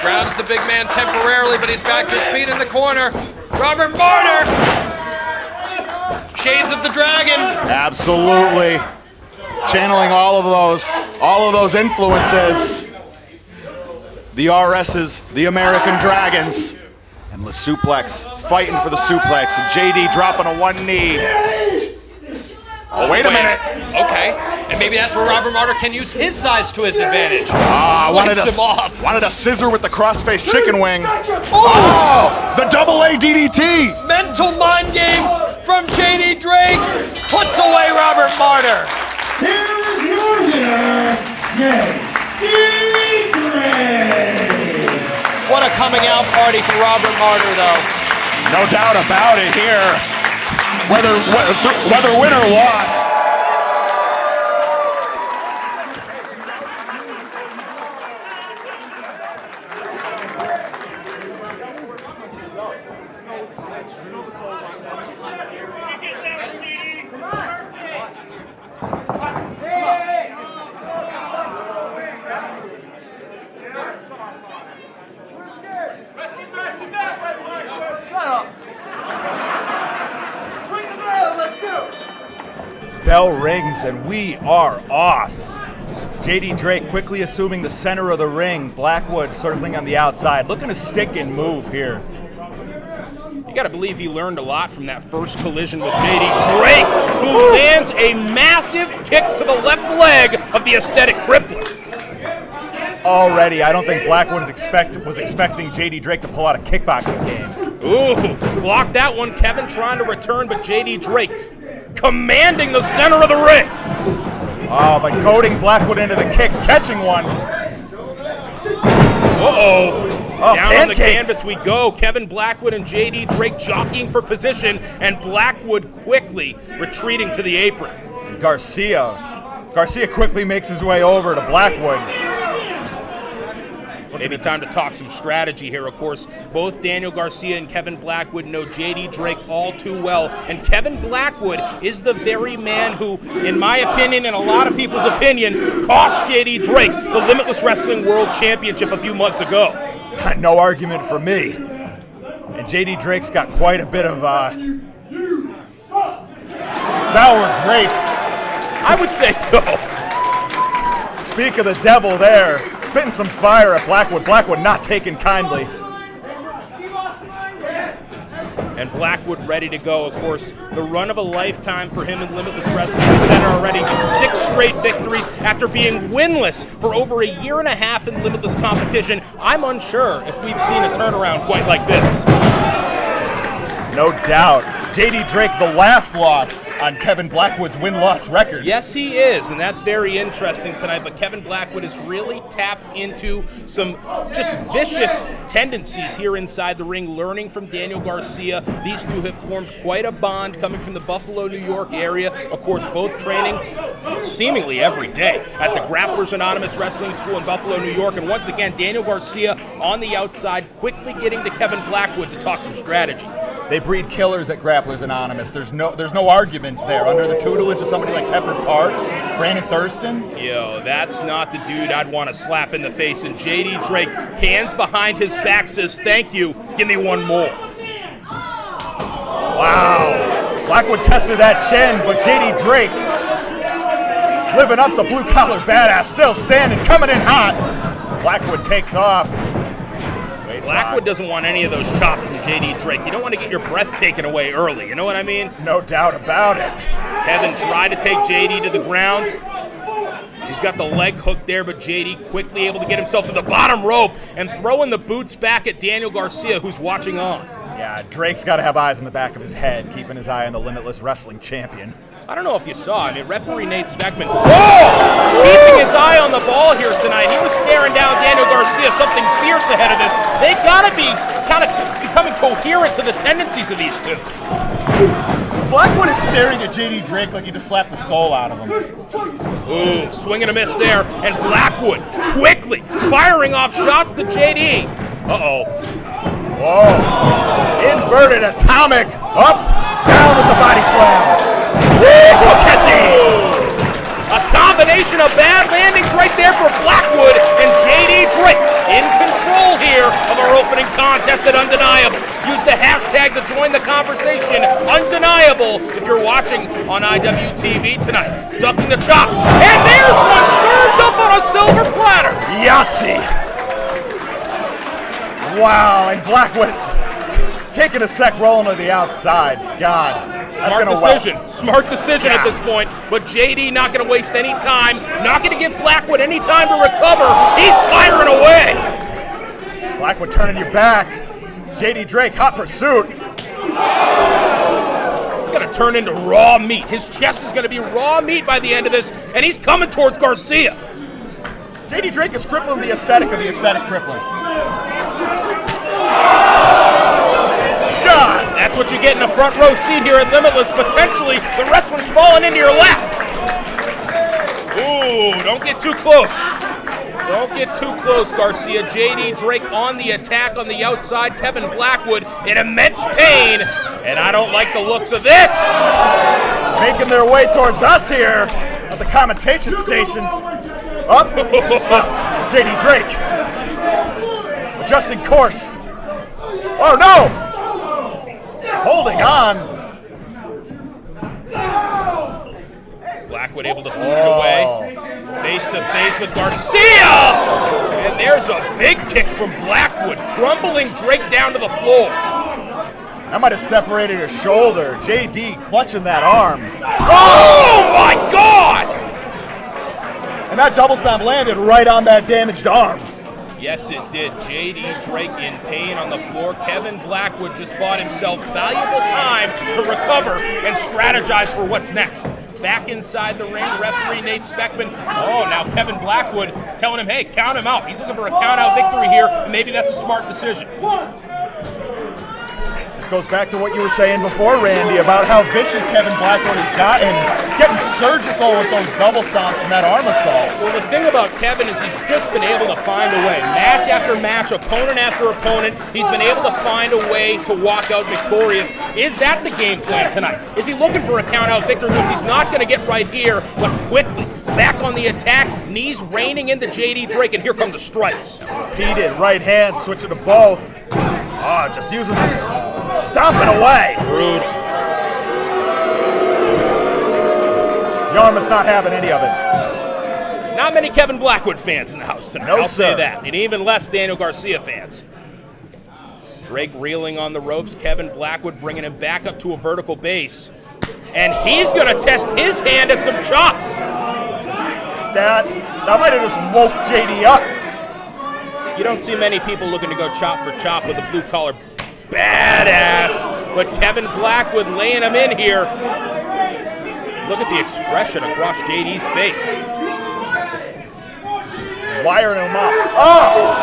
Grounds the big man temporarily, but he's back to his feet in the corner. Robert Martyr! Shades of the Dragon. Absolutely. Channeling all of those influences. The RS's, the American Dragons. And the suplex, fighting for the suplex. And JD dropping a one knee. Oh, wait a minute. Okay, and maybe that's where Robert Martyr can use his size to his advantage. Wanted a scissor with the crossface chicken wing. Oh, the double A DDT. Mental mind games from JD Drake puts away Robert Martyr. Here is your winner, JD Drake. What a coming out party for Robert Martyr, though. No doubt about it here. Whether win or loss. bell rings, and we are off. JD Drake quickly assuming the center of the ring. Blackwood circling on the outside, looking to stick and move here. You gotta believe he learned a lot from that first collision with JD Drake, who lands a massive kick to the left leg of the aesthetic crippler. Already, I don't think Blackwood was expecting JD Drake to pull out a kickboxing game. Ooh, blocked that one. Kevin trying to return, but JD Drake commanding the center of the ring. Oh, but goading Blackwood into the kicks, catching one. Uh-oh. Oh, down pancakes. on the canvas we go. Kevin Blackwood and JD Drake jockeying for position, and Blackwood quickly retreating to the apron. And Garcia quickly makes his way over to Blackwood. Maybe time to talk some strategy here. Of course, both Daniel Garcia and Kevin Blackwood know JD Drake all too well, and Kevin Blackwood is the very man who, in my opinion and a lot of people's opinion, cost JD Drake the Limitless Wrestling World Championship a few months ago. No argument for me. And JD Drake's got quite a bit of sour grapes. I would say so. Speak of the devil there, spitting some fire at Blackwood. Blackwood not taken kindly. And Blackwood ready to go. Of course, the run of a lifetime for him in Limitless Wrestling Center already. 6 straight victories after being winless for over a year and a half in Limitless competition. I'm unsure if we've seen a turnaround quite like this. No doubt. JD Drake, the last loss on Kevin Blackwood's win-loss record. Yes, he is, and that's very interesting tonight, but Kevin Blackwood has really tapped into some just vicious tendencies here inside the ring, learning from Daniel Garcia. These two have formed quite a bond coming from the Buffalo, New York area. Of course, both training seemingly every day at the Grapplers Anonymous Wrestling School in Buffalo, New York. And once again, Daniel Garcia on the outside, quickly getting to Kevin Blackwood to talk some strategy. They breed killers at Grapplers Anonymous. There's no argument there. Under the tutelage of somebody like Pepper Parks, Brandon Thurston. Yo, that's not the dude I'd want to slap in the face. And JD Drake, hands behind his back, says, thank you, give me one more. Wow. Blackwood tested that chin, but JD Drake, living up to blue-collar badass, still standing, coming in hot. Blackwood takes off. Blackwood doesn't want any of those chops from JD Drake. You don't want to get your breath taken away early, you know what I mean? No doubt about it. Kevin tried to take JD to the ground. He's got the leg hook there, but JD quickly able to get himself to the bottom rope and throwing the boots back at Daniel Garcia, who's watching on. Yeah, Drake's got to have eyes in the back of his head, keeping his eye on the Limitless Wrestling Champion. I don't know if you saw, referee Nate Speckman, keeping his eye on the ball here tonight. He was staring down Daniel Garcia, something fierce ahead of this. They've got to be kind of becoming coherent to the tendencies of these two. Blackwood is staring at JD Drake like he just slapped the soul out of him. Ooh, swing and a miss there, and Blackwood quickly firing off shots to JD. Uh-oh. Whoa. Inverted atomic, up, down with the body slam. A combination of bad landings right there for Blackwood and JD Drake in control here of our opening contest at Undeniable. Use the hashtag to join the conversation, Undeniable, if you're watching on IWTV tonight. Ducking the chop, and there's one served up on a silver platter. Yahtzee. Wow, and Blackwood taking a sec, rolling to the outside. God. Smart decision at this point, but JD not going to waste any time, not going to give Blackwood any time to recover. He's firing away. Blackwood turning your back. JD Drake, hot pursuit. It's going to turn into raw meat. His chest is going to be raw meat by the end of this, and he's coming towards Garcia. JD Drake is crippling the aesthetic of the aesthetic crippling. God. That's what you get in a front row seat here at Limitless. Potentially, the wrestler's falling into your lap. Ooh, don't get too close. Don't get too close, Garcia. JD Drake on the attack on the outside. Kevin Blackwood in immense pain, and I don't like the looks of this. Making their way towards us here at the commentation station. Up. JD Drake. Adjusting course. Oh, no. Holding on. Blackwood able to boot it away. Face to face with Garcia! And there's a big kick from Blackwood, crumbling Drake down to the floor. That might have separated his shoulder. JD clutching that arm. Oh my God! And that double stomp landed right on that damaged arm. Yes, it did. JD Drake in pain on the floor. Kevin Blackwood just bought himself valuable time to recover and strategize for what's next. Back inside the ring, referee Nate Speckman. Oh, now Kevin Blackwood telling him, hey, count him out. He's looking for a count-out victory here, and maybe that's a smart decision. This goes back to what you were saying before, Randy, about how vicious Kevin Blackwood has gotten, getting surgical with those double stomps and that arm assault. Well, the thing about Kevin is he's just been able to find a way. Match after match, opponent after opponent, he's been able to find a way to walk out victorious. Is that the game plan tonight? Is he looking for a count-out victory, which he's not going to get right here, but quickly back on the attack, knees raining into JD Drake, and here come the strikes. Repeated right hand, switching to both. Oh, just using stomping away. Rude. Yarmouth not having any of it. Not many Kevin Blackwood fans in the house tonight, No, I'll say sir. that. And even less Daniel Garcia fans. Drake reeling on the ropes, Kevin Blackwood bringing him back up to a vertical base. And he's going to test his hand at some chops. That might have just woke JD up. You don't see many people looking to go chop for chop with a blue-collar badass, but Kevin Blackwood laying him in here. Look at the expression across JD's face. Wiring him up. Oh!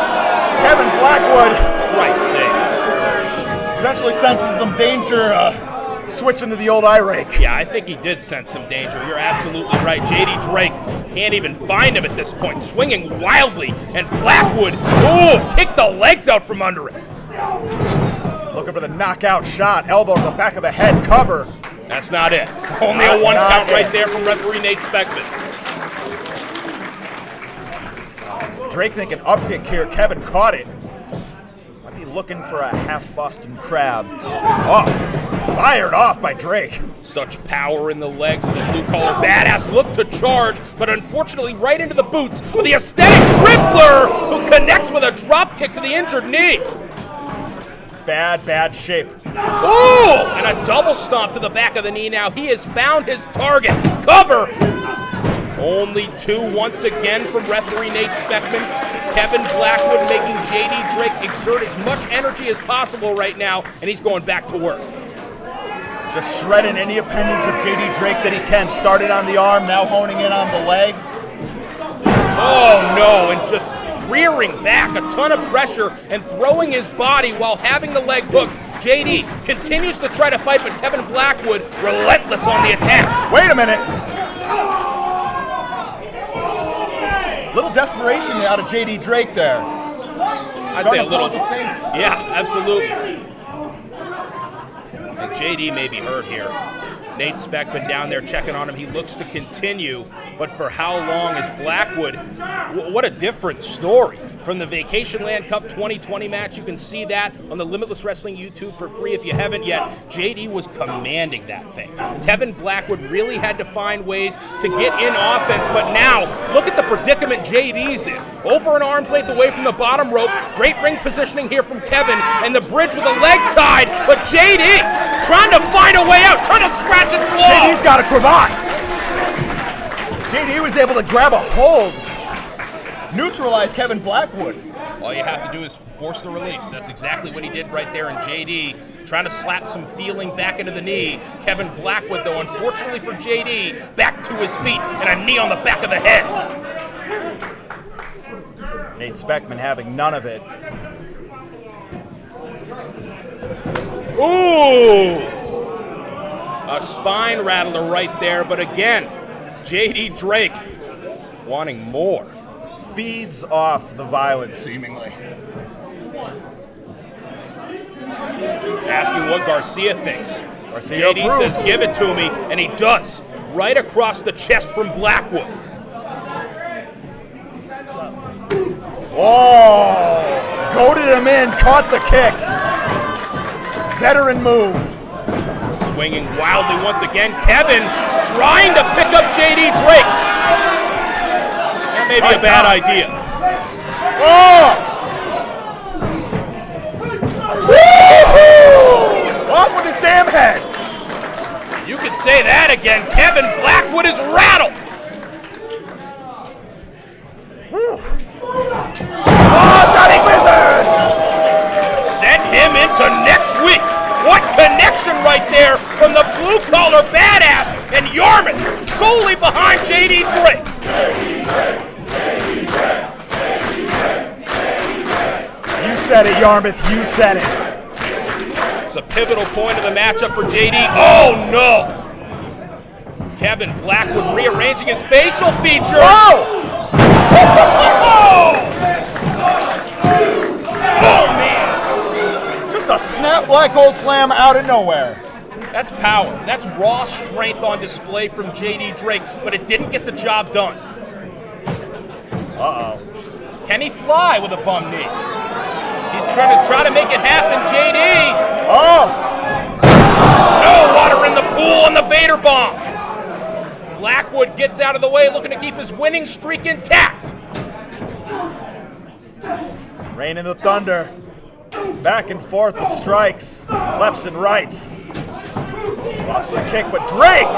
Kevin Blackwood. Christ's sakes. Potentially senses some danger switching to the old eye rake. Yeah, I think he did sense some danger. You're absolutely right. JD Drake can't even find him at this point, swinging wildly, and Blackwood, kicked the legs out from under him. Looking for the knockout shot, elbow to the back of the head, cover. That's not it. Only a one count right there from referee Nate Speckman. Drake thinking up kick here, Kevin caught it. Might be looking for a half Boston crab. Oh, fired off by Drake. Such power in the legs of the blue-collar badass. Look to charge, but unfortunately right into the boots of the aesthetic crippler who connects with a drop kick to the injured knee. Bad shape. Oh, and a double stomp to the back of the knee now. He has found his target. Cover. Only two once again from referee Nate Speckman. Kevin Blackwood making JD Drake exert as much energy as possible right now, and he's going back to work. Just shredding any appendage of JD Drake that he can. Started on the arm, now honing in on the leg. Oh no, and just rearing back, a ton of pressure, and throwing his body while having the leg hooked. JD continues to try to fight, but Kevin Blackwood relentless on the attack. Wait a minute. Little desperation out of JD Drake there. I'd say a little. Yeah, absolutely. And JD may be hurt here. Nate Speckman down there checking on him. He looks to continue, but for how long is Blackwood? What a different story from the Vacationland Cup 2020 match. You can see that on the Limitless Wrestling YouTube for free if you haven't yet. JD was commanding that thing. Kevin Blackwood really had to find ways to get in offense, but now look at the predicament JD's in. Over an arm's length away from the bottom rope. Great ring positioning here from Kevin, and the bridge with a leg tied, but JD trying to find a way out, trying to scratch and claw. JD's got a cravat. JD was able to grab a hold, neutralize Kevin Blackwood. All you have to do is force the release. That's exactly what he did right there. And JD trying to slap some feeling back into the knee. Kevin Blackwood, though, unfortunately for JD, back to his feet and a knee on the back of the head. Nate Speckman having none of it. Ooh! A spine rattler right there, but again, JD Drake wanting more. Feeds off the violence, seemingly. Asking what Garcia thinks. Garcia JD approves. says, give it to me, and he does. Right across the chest from Blackwood. Oh! Goaded him in, caught the kick. Veteran move. Swinging wildly once again. Kevin trying to pick up JD Drake. That may be a bad idea. Off with his damn head. You could say that again. Kevin Blackwood is rattled. Shotty Wizard! Send him into next week. What connection right there from the blue-collar badass and Yarmouth solely behind JD Drake. You said it, Yarmouth. You said it. It's a pivotal point of the matchup for JD. Oh, no. Kevin Blackwood rearranging his facial features. Oh! Oh, man. Just a snap black hole slam out of nowhere. That's power. That's raw strength on display from JD Drake, but it didn't get the job done. Uh-oh. Can he fly with a bum knee? He's trying to make it happen, JD. Oh! No water in the pool on the Vader bomb. Blackwood gets out of the way, looking to keep his winning streak intact. Rain in the thunder. Back and forth with strikes, lefts and rights. Drops the kick, but Drake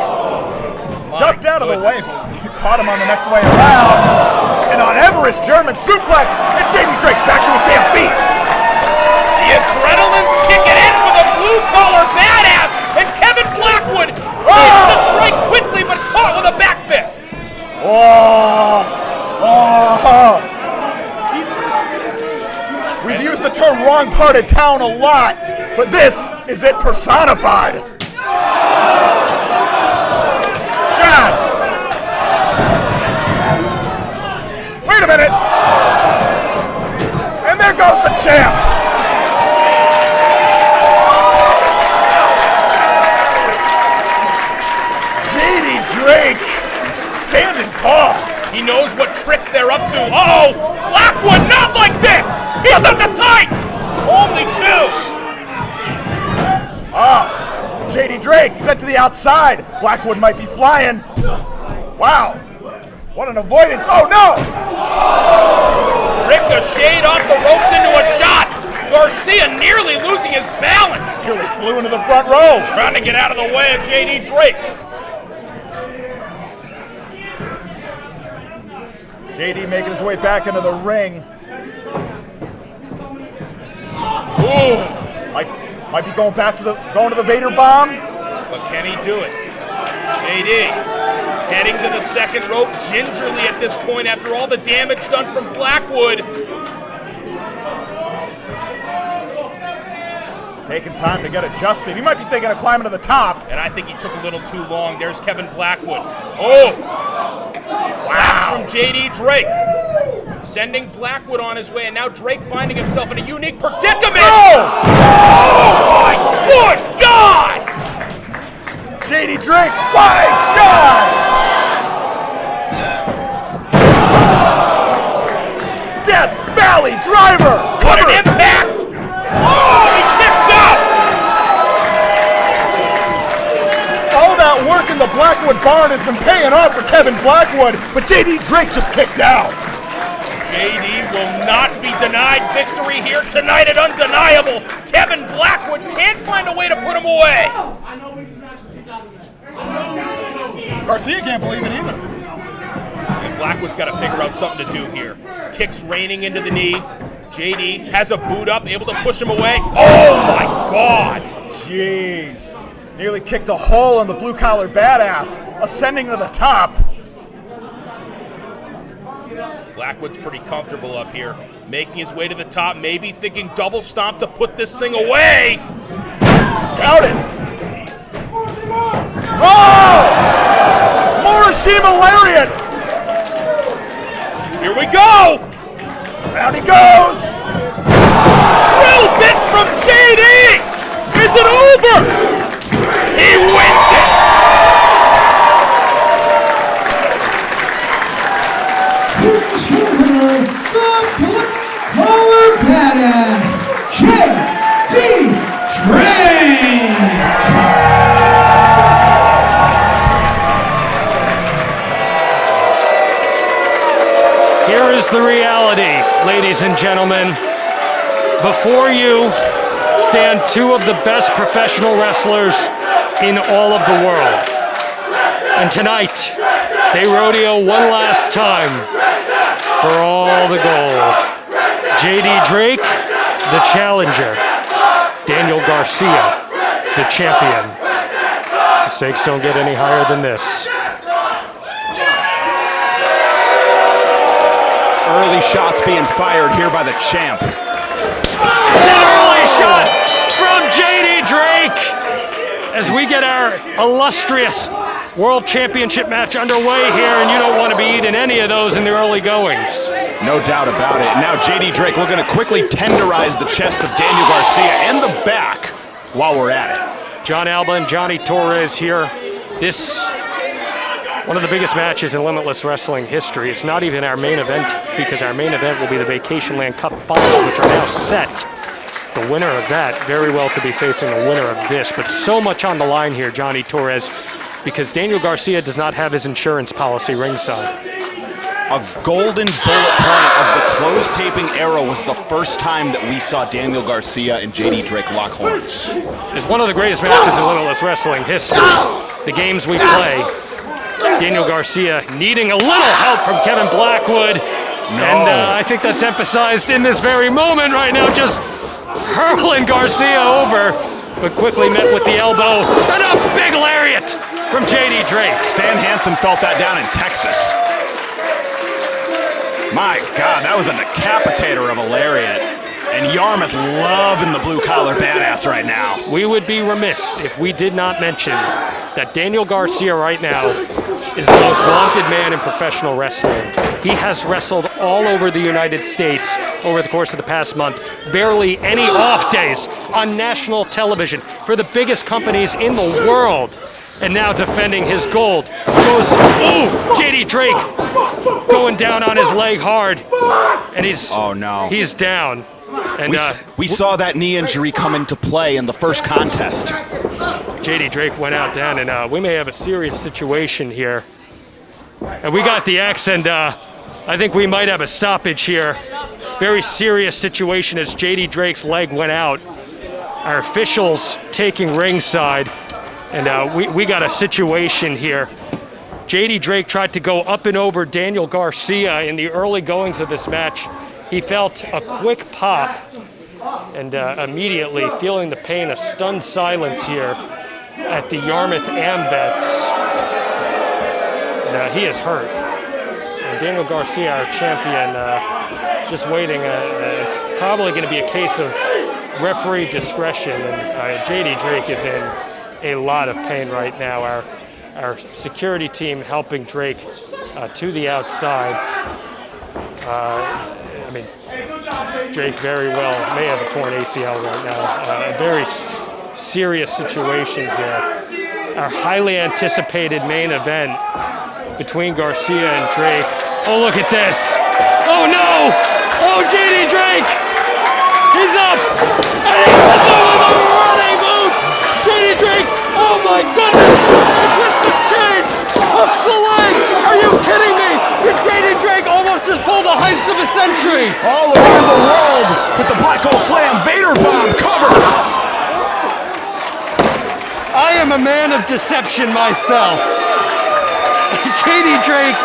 ducked out of the way. He caught him on the next way around. And on Everest, German suplex, and JD Drake's back to his damn feet. The adrenaline's kicking in for the blue-collar badass, and Kevin Blackwood makes the strike quickly, but caught with a back fist. We've used the term wrong part of town a lot, but this is it personified. God. Wait a minute. And there goes the champ. JD Drake standing tall. He knows what tricks they're up to. Uh-oh! Blackwood, not like this! He's got the tights! Only two! JD Drake sent to the outside. Blackwood might be flying. Wow. What an avoidance. Oh, no! Ricocheted off the ropes into a shot. Garcia nearly losing his balance. Nearly flew into the front row. Trying to get out of the way of JD Drake. JD making his way back into the ring. Ooh. Might be going to the Vader bomb. But can he do it? JD heading to the second rope gingerly at this point after all the damage done from Blackwood. Taking time to get adjusted. He might be thinking of climbing to the top. And I think he took a little too long. There's Kevin Blackwood. Oh! Slaps from JD Drake. Sending Blackwood on his way, and now Drake finding himself in a unique predicament. Oh! Oh my good God! JD Drake, my God! Death Valley driver! What an impact! Oh, he kicks out! All that work in the Blackwood barn has been paying off for Kevin Blackwood, but JD Drake just kicked out. JD will not be denied victory here tonight at Undeniable. Kevin Blackwood can't find a way to put him away. Garcia can't believe it either. And Blackwood's got to figure out something to do here. Kicks raining into the knee. JD has a boot up, able to push him away. Oh my God! Jeez. Nearly kicked a hole in the blue-collar badass, ascending to the top. Blackwood's pretty comfortable up here, making his way to the top, maybe thinking double stomp to put this thing away. Scouted. Oh! Morishima lariat. Here we go. Down he goes. Drill bit from JD. Is it over? He wins it. The blue-collar badass, JD Drake! Ladies and gentlemen, before you stand two of the best professional wrestlers in all of the world. And tonight, they rodeo one last time for all the gold. JD Drake, the challenger. Daniel Garcia, the champion. The stakes don't get any higher than this. Early shots being fired here by the champ. An early shot from JD Drake as we get our illustrious World Championship match underway here, and you don't want to be eating any of those in the early goings. No doubt about it. Now JD Drake looking to quickly tenderize the chest of Daniel Garcia and the back while we're at it. John Alba and Johnny Torres here. This, one of the biggest matches in Limitless Wrestling history. It's not even our main event, because our main event will be the Vacationland Cup Finals, which are now set. The winner of that very well could be facing the winner of this, but so much on the line here, Johnny Torres, because Daniel Garcia does not have his insurance policy ringside. A golden bullet point of the closed taping era was the first time that we saw Daniel Garcia and JD Drake lock horns. It's one of the greatest matches in Limitless Wrestling history. The games we play, Daniel Garcia needing a little help from Kevin Blackwood. And I think that's emphasized in this very moment right now, just hurling Garcia over, but quickly met with the elbow and a big lariat from JD Drake. Stan Hansen felt that down in Texas. My God, that was a decapitator of a lariat. And Yarmouth loving the blue-collar badass right now. We would be remiss if we did not mention that Daniel Garcia right now is the most wanted man in professional wrestling. He has wrestled all over the United States over the course of the past month. Barely any off days on national television for the biggest companies in the world. And now defending his gold goes, ooh, JD Drake going down on his leg hard. And he's down. And we saw that knee injury come into play in the first contest. JD Drake went out then, and we may have a serious situation here. And we got the X, and I think we might have a stoppage here. Very serious situation as JD Drake's leg went out. Our officials taking ringside, and we got a situation here. JD Drake tried to go up and over Daniel Garcia in the early goings of this match. He felt a quick pop, and immediately feeling the pain, a stunned silence here at the Yarmouth AmVets. And he is hurt. And Daniel Garcia, our champion, just waiting. It's probably going to be a case of referee discretion, and JD Drake is in a lot of pain right now. Our security team helping Drake to the outside. I mean, Drake very well may have a torn ACL right now. A very serious situation here. Our highly anticipated main event between Garcia and Drake. Oh, look at this. Oh, no. Oh, JD Drake. He's up. And he's with a running boot. JD Drake. Oh, my goodness. The twisted change. Hooks the leg. Are you kidding me? Did JD Drake almost just pull the heist of a century? All around the world with the Black Hole Slam Vader Bomb cover. I am a man of deception myself. JD Drake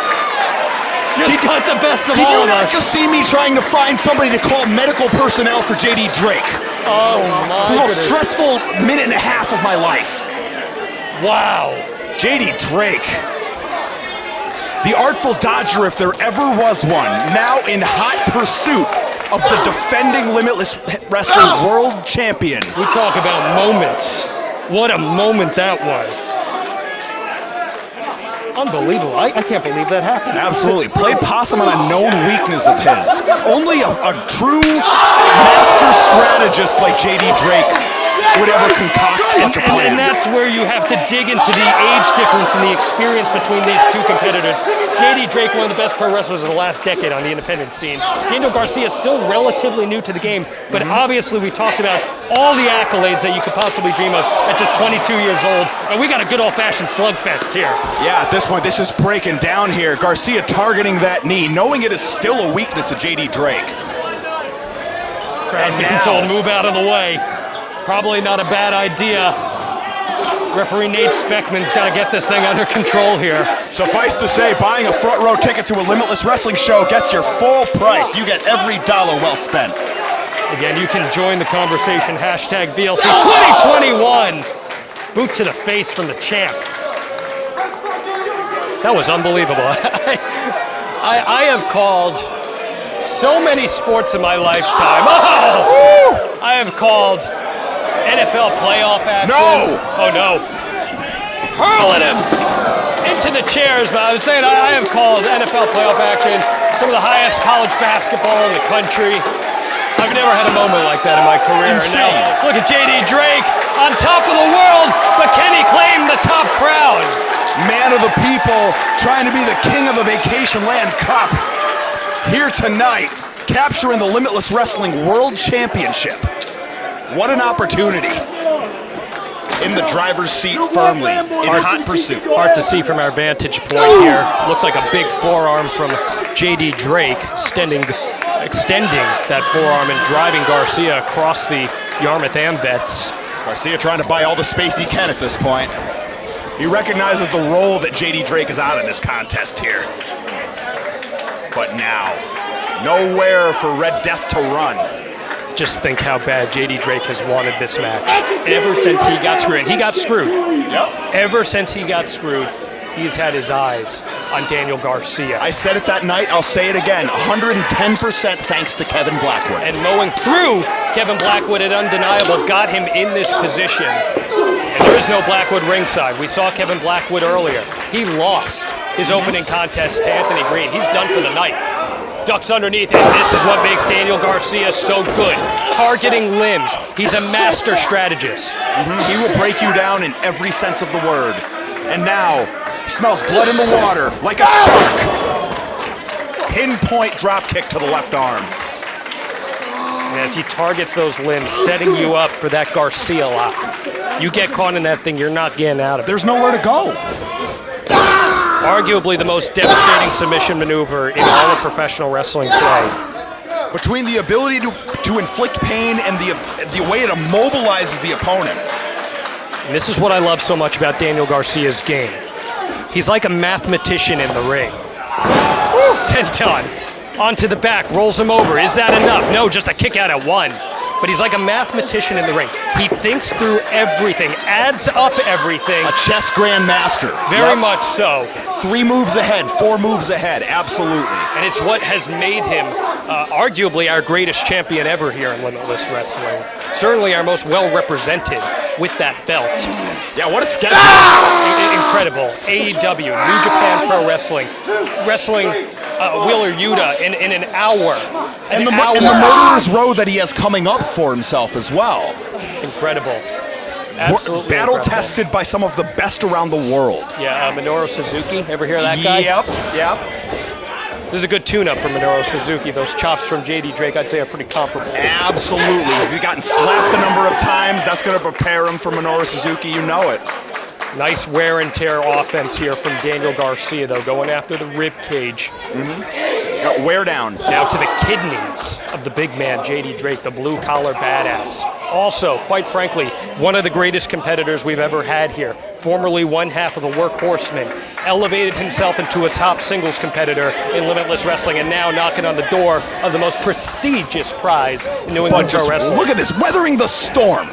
just got the best of all of us. Did you not just see me trying to find somebody to call medical personnel for JD Drake? Oh my The most goodness. stressful minute and a half of my life. Wow. JD Drake. The Artful Dodger, if there ever was one, now in hot pursuit of the defending Limitless Wrestling World Champion. We talk about moments. What a moment that was. Unbelievable. I can't believe that happened. Absolutely. Played possum on a known weakness of his. Only a true master strategist like JD Drake would ever concoct such a plan. And that's where you have to dig into the age difference and the experience between these two competitors. JD Drake, one of the best pro wrestlers of the last decade on the independent scene. Daniel Garcia is still relatively new to the game, but obviously we talked about all the accolades that you could possibly dream of at just 22 years old, and we got a good old-fashioned slugfest here. Yeah, at this point, this is breaking down here. Garcia targeting that knee, knowing it is still a weakness of JD Drake. Crowd being told move out of the way. Probably not a bad idea. Referee Nate Speckman's got to get this thing under control here. Suffice to say, buying a front row ticket to a Limitless Wrestling show gets your full price. You get every dollar well spent. Again, you can join the conversation. Hashtag VLC 2021. Boot to the face from the champ. That was unbelievable. I have called so many sports in my lifetime. Oh! I have called NFL playoff action. No! Oh no. Hurling him into the chairs. But I was saying I have called NFL playoff action some of the highest college basketball in the country. I've never had a moment like that in my career. Insane. And now, look at JD Drake on top of the world, but can he claim the top crown? Man of the people, trying to be the king of the Vacationland Cup. Here tonight, capturing the Limitless Wrestling World Championship. What an opportunity. In the driver's seat firmly, in hot pursuit. Hard to see from our vantage point here. Looked like a big forearm from JD Drake, extending that forearm and driving Garcia across the Yarmouth Ambets. Garcia trying to buy all the space he can at this point. He recognizes the role that JD Drake is on in this contest here. But now, nowhere for Red Death to run. Just think how bad JD Drake has wanted this match. Ever since he got screwed. And he got screwed. Yep. Ever since he got screwed, he's had his eyes on Daniel Garcia. I said it that night, I'll say it again. 110% thanks to Kevin Blackwood. And mowing through Kevin Blackwood at Undeniable got him in this position. And there is no Blackwood ringside. We saw Kevin Blackwood earlier. He lost his opening contest to Anthony Green. He's done for the night. Ducks underneath, and this is what makes Daniel Garcia so good. Targeting limbs. He's a master strategist. He will break you down in every sense of the word. And now, he smells blood in the water like a shark. Pinpoint drop kick to the left arm. And as he targets those limbs, setting you up for that Garcia lock. You get caught in that thing, you're not getting out of it. There's nowhere to go. Arguably the most devastating submission maneuver in all of professional wrestling today. Between the ability to inflict pain and the way it immobilizes the opponent. And this is what I love so much about Daniel Garcia's game. He's like a mathematician in the ring. Senton onto the back, rolls him over. Is that enough? No, just a kick out at one. But he's like a mathematician in the ring. He thinks through everything, adds up everything. A chess grandmaster. Very much so. 3 moves ahead, 4 moves ahead, absolutely. And it's what has made him arguably our greatest champion ever here in Limitless Wrestling. Certainly our most well-represented with that belt. Yeah, what a schedule. Incredible. AEW, New Japan Pro Wrestling, Wheeler Yuta in an hour. And the murderer's row that he has coming up for himself as well. Incredible. Absolutely Battle incredible. tested by some of the best around the world. Yeah, Minoru Suzuki. Ever hear of that guy? Yep. This is a good tune-up from Minoru Suzuki. Those chops from JD Drake, I'd say, are pretty comparable. Absolutely. If you've gotten slapped a number of times, that's going to prepare him for Minoru Suzuki. You know it. Nice wear and tear offense here from Daniel Garcia, though, going after the rib cage. Got wear down. Now to the kidneys of the big man, JD Drake, the blue-collar badass. Also, quite frankly, one of the greatest competitors we've ever had here. Formerly one half of the Workhorsemen. Elevated himself into a top singles competitor in Limitless Wrestling, and now knocking on the door of the most prestigious prize in New England Pro Wrestling. Look at this, weathering the storm.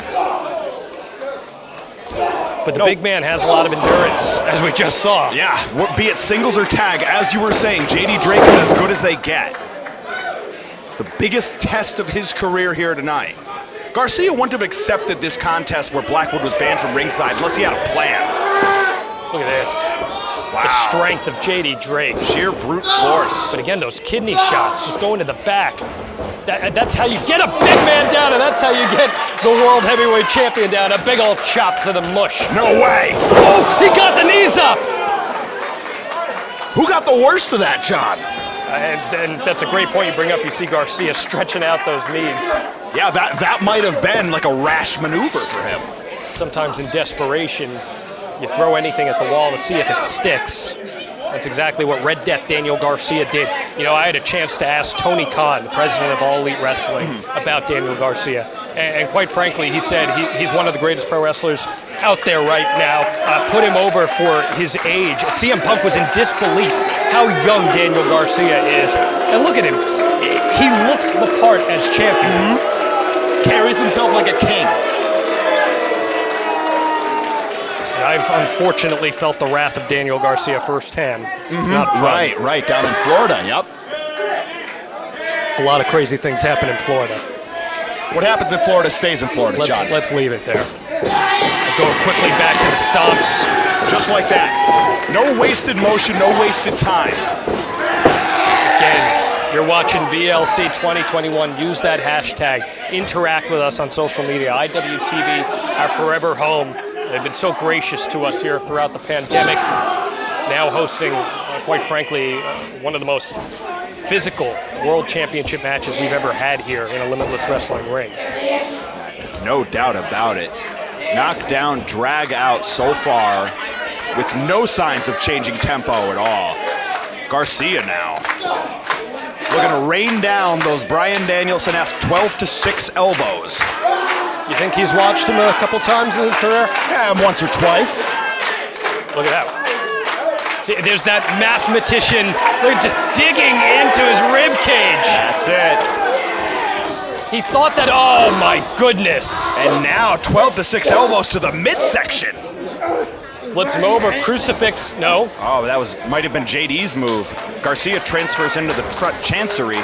But the big man has a lot of endurance, as we just saw. Yeah, be it singles or tag, as you were saying, JD Drake is as good as they get. The biggest test of his career here tonight. Garcia wouldn't have accepted this contest where Blackwood was banned from ringside unless he had a plan. Look at this. Wow. The strength of JD Drake. Sheer brute force. But again, those kidney shots, just going to the back. That's how you get a big man down, and that's how you get the World Heavyweight Champion down. A big old chop to the mush. No way. Oh, he got the knees up. Who got the worst of that, John? And that's a great point you bring up. You see Garcia stretching out those knees. Yeah, that might have been like a rash maneuver for him. Sometimes in desperation, you throw anything at the wall to see if it sticks. That's exactly what Red Death Daniel Garcia did. You know, I had a chance to ask Tony Khan, the president of All Elite Wrestling, about Daniel Garcia. And quite frankly, he said he's one of the greatest pro wrestlers out there right now. Put him over for his age. CM Punk was in disbelief how young Daniel Garcia is. And look at him. He looks the part as champion. Carries himself like a king. I've unfortunately felt the wrath of Daniel Garcia firsthand. It's not fun. Right, down in Florida, yep. A lot of crazy things happen in Florida. What happens in Florida stays in Florida, John. Let's leave it there. Go quickly back to the stops. Just like that. No wasted motion, no wasted time. Again, you're watching VLC 2021. Use that hashtag. Interact with us on social media. IWTV, our forever home. They've been so gracious to us here throughout the pandemic. Now hosting, quite frankly, one of the most physical World Championship matches we've ever had here in a Limitless Wrestling ring. No doubt about it. Knockdown, drag out so far with no signs of changing tempo at all. Garcia now looking to rain down those Bryan Danielson-esque 12-6 elbows. You think he's watched him a couple times in his career? Yeah, once or twice. Look at that. See, there's that mathematician digging into his rib cage. That's it. He thought that, oh my goodness. And now 12-6 elbows to the midsection. Flips him over, crucifix, no. Oh, that might have been JD's move. Garcia transfers into the front chancery.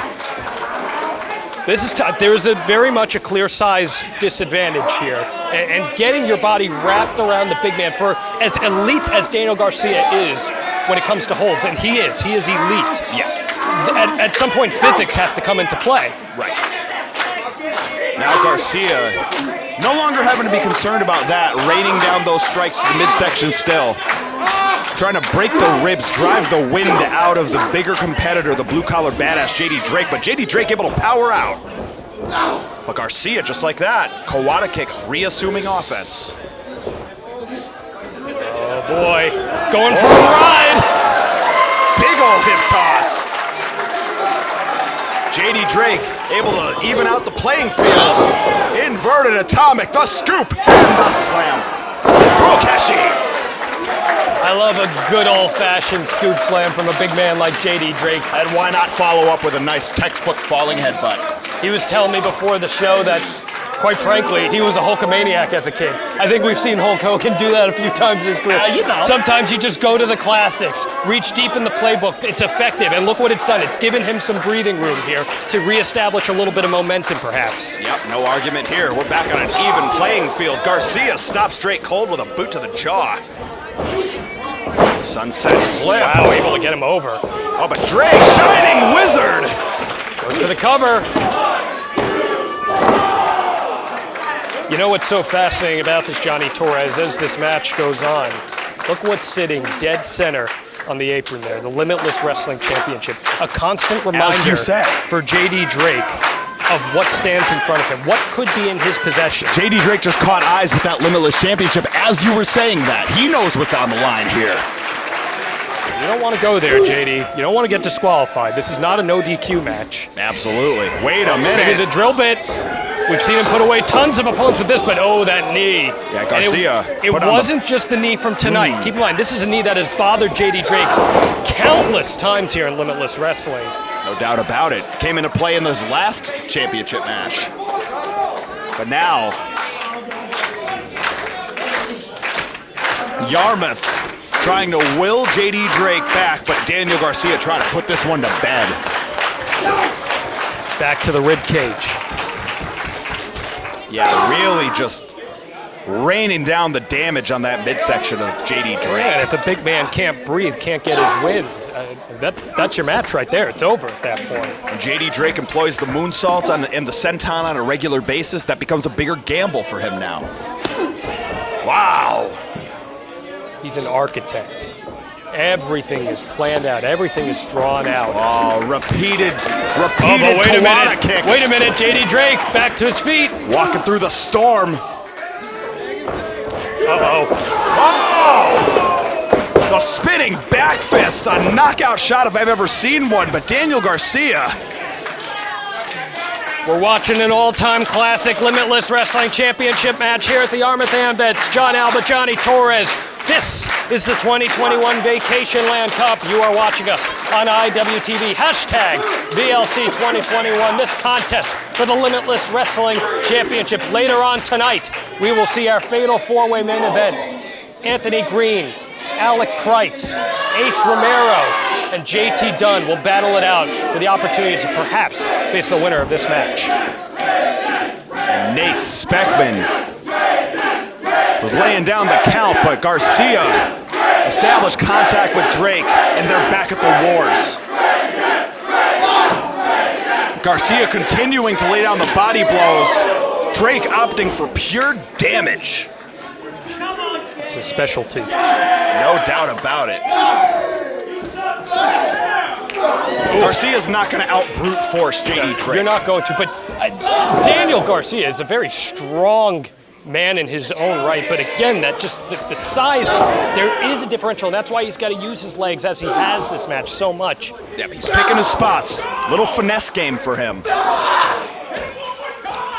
This is there's very much a clear size disadvantage here. And getting your body wrapped around the big man, for as elite as Daniel Garcia is when it comes to holds, and he is elite. Yeah. At some point, physics have to come into play. Right. Now Garcia, no longer having to be concerned about that, raining down those strikes to the midsection still. Trying to break the ribs, drive the wind out of the bigger competitor, the blue-collar badass JD Drake, but JD Drake able to power out. But Garcia, just like that, Kawada kick, reassuming offense. Oh boy, going for a ride! Big ol' hip toss. JD Drake able to even out the playing field. Inverted atomic, the scoop, and the slam. Prokashi. I love a good old-fashioned scoop slam from a big man like JD Drake. And why not follow up with a nice textbook falling headbutt? He was telling me before the show that, quite frankly, he was a Hulkamaniac as a kid. I think we've seen Hulk Hogan do that a few times in his career. You know. Sometimes you just go to the classics, reach deep in the playbook. It's effective, and look what it's done. It's given him some breathing room here to reestablish a little bit of momentum, perhaps. Yep, no argument here. We're back on an even playing field. Garcia stops Drake cold with a boot to the jaw. Sunset flip. Wow, able to get him over. Oh, but Drake, shining wizard. Goes for the cover. You know what's so fascinating about this, Johnny Torres, as this match goes on? Look what's sitting dead center on the apron there, the Limitless Wrestling Championship. A constant reminder for JD Drake of what stands in front of him, what could be in his possession. JD Drake just caught eyes with that Limitless Championship as you were saying that. He knows what's on the line here. You don't want to go there, JD. You don't want to get disqualified. This is not a no DQ match. Absolutely. Wait a minute. Maybe the drill bit. We've seen him put away tons of opponents with this, but oh, that knee. Yeah, Garcia. It wasn't just the knee from tonight. Keep in mind, this is a knee that has bothered JD Drake countless times here in Limitless Wrestling. No doubt about it. Came into play in this last championship match. But now, Yarmouth trying to will JD Drake back, but Daniel Garcia trying to put this one to bed. Back to the rib cage. Yeah, really just raining down the damage on that midsection of JD Drake. Yeah, and if a big man can't breathe, can't get his wind, that's your match right there. It's over at that point. When JD Drake employs the moonsault and the senton on a regular basis, that becomes a bigger gamble for him now. Wow. He's an architect. Everything is planned out. Everything is drawn out. Oh, repeated wait a Kawada minute. kicks. Wait a minute, JD Drake back to his feet. Walking through the storm. Uh-oh. Oh! The spinning back fist, the knockout shot if I've ever seen one, but Daniel Garcia. We're watching an all-time classic Limitless Wrestling Championship match here at the Yarmouth Ambets. John Alba, Johnny Torres. This is the 2021 Vacationland Cup. You are watching us on IWTV. Hashtag VLC 2021. This contest for the Limitless Wrestling Championship. Later on tonight, we will see our fatal four-way main event. Anthony Green, Alec Price, Ace Romero, and JT Dunn will battle it out for the opportunity to perhaps face the winner of this match. Nate Speckman was laying down the count, but Garcia established contact with Drake, and they're back at the wars. Garcia continuing to lay down the body blows. Drake opting for pure damage. It's his specialty. No doubt about it. Garcia's not going to out-brute force JD Drake. You're not going to, but Daniel Garcia is a very strong man in his own right, but again, that just the size, there is a differential, and that's why he's got to use his legs as he has this match so much. Yep, he's picking his spots. Little finesse game for him.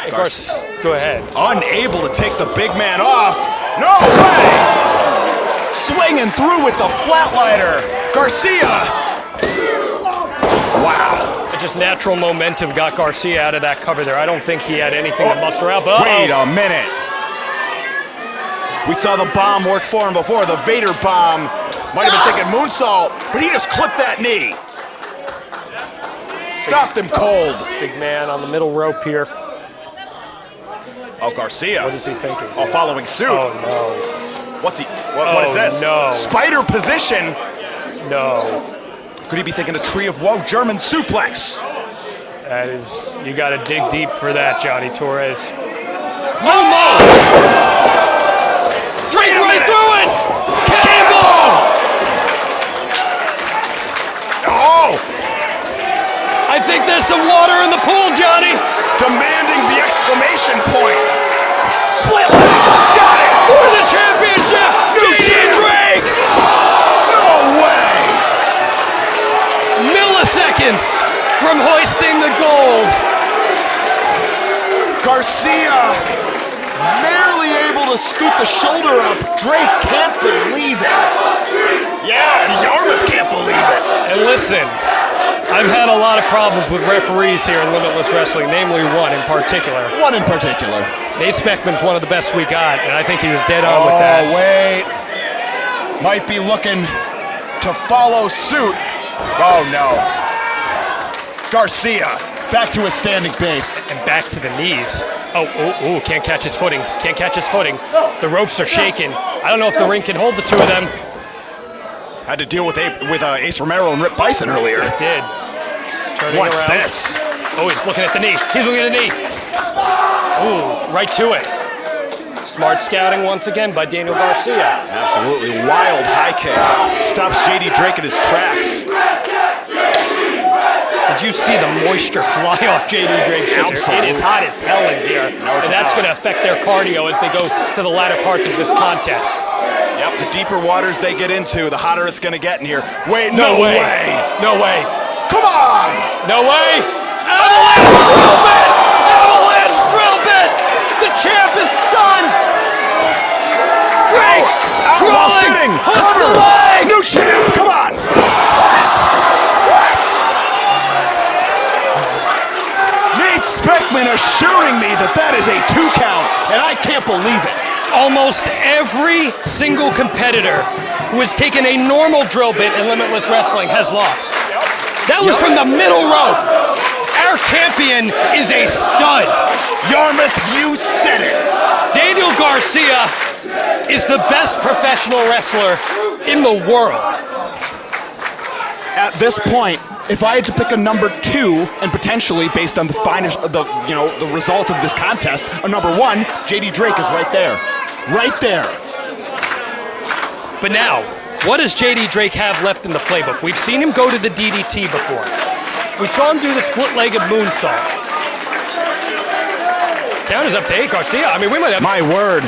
Hey, go ahead. Unable to take the big man off. No way! Swinging through with the flatliner. Garcia. Wow. Just natural momentum got Garcia out of that cover there. I don't think he had anything to muster out, but wait a minute. We saw the bomb work for him before, the Vader bomb. Might have been thinking moonsault, but he just clipped that knee. Stopped him cold. Big man on the middle rope here. Oh, Garcia. What is he thinking? Oh, following suit. Oh, no. What's he? What is this? No. Spider position. No. Could he be thinking a tree of woe German suplex? That is, you got to dig deep for that, Johnny Torres. Oh, no! Drake right through it! Cannonball! Oh! I think there's some water in the pool, Johnny. Demanding the exclamation point. Split leg. Got it! For the championship! JD Drake! No way! Milliseconds from hoisting the gold. Garcia barely able to scoop the shoulder up. Drake can't believe it. Yeah, and Yarmouth can't believe it. And listen, I've had a lot of problems with referees here in Limitless Wrestling, namely one in particular. One in particular. Nate Speckman's one of the best we got, and I think he was dead on with that. Oh, wait. Might be looking to follow suit. Oh, no. Garcia, back to his standing base. And back to the knees. Oh, can't catch his footing. Can't catch his footing. The ropes are shaking. I don't know if the ring can hold the two of them. Had to deal with Ace Romero and Rip Bison earlier. It did. Turning What's around. this? Oh, he's looking at the knee. He's looking at the knee. Ooh, right to it. Smart scouting once again by Daniel Garcia. Absolutely wild high kick. Stops JD Drake in his tracks. Did you see the moisture fly off JD Drake's shirt? It is hot as hell in here. And that's going to affect their cardio as they go to the latter parts of this contest. Yep, the deeper waters they get into, the hotter it's going to get in here. Wait, no way. No way. Come on. No way. Avalanche drill bit. Avalanche drill bit. The champ is stunned. Drake. Out while sitting. Hooks Cover. the leg. New champ. Come on. What? Nate Speckman assuring me that is a 2 count, and I can't believe it. Almost every single competitor who has taken a normal drill bit in Limitless Wrestling has lost. That was from the middle rope. Our champion is a stud. Yarmouth, you said it. Daniel Garcia is the best professional wrestler in the world. At this point, if I had to pick a number 2, and potentially based on the result of this contest, a number 1, JD Drake is right there. Right there. But now, what does JD Drake have left in the playbook? We've seen him go to the DDT before. We saw him do the split-legged moonsault. Count is up to 8, Garcia. I mean, we might have... My word.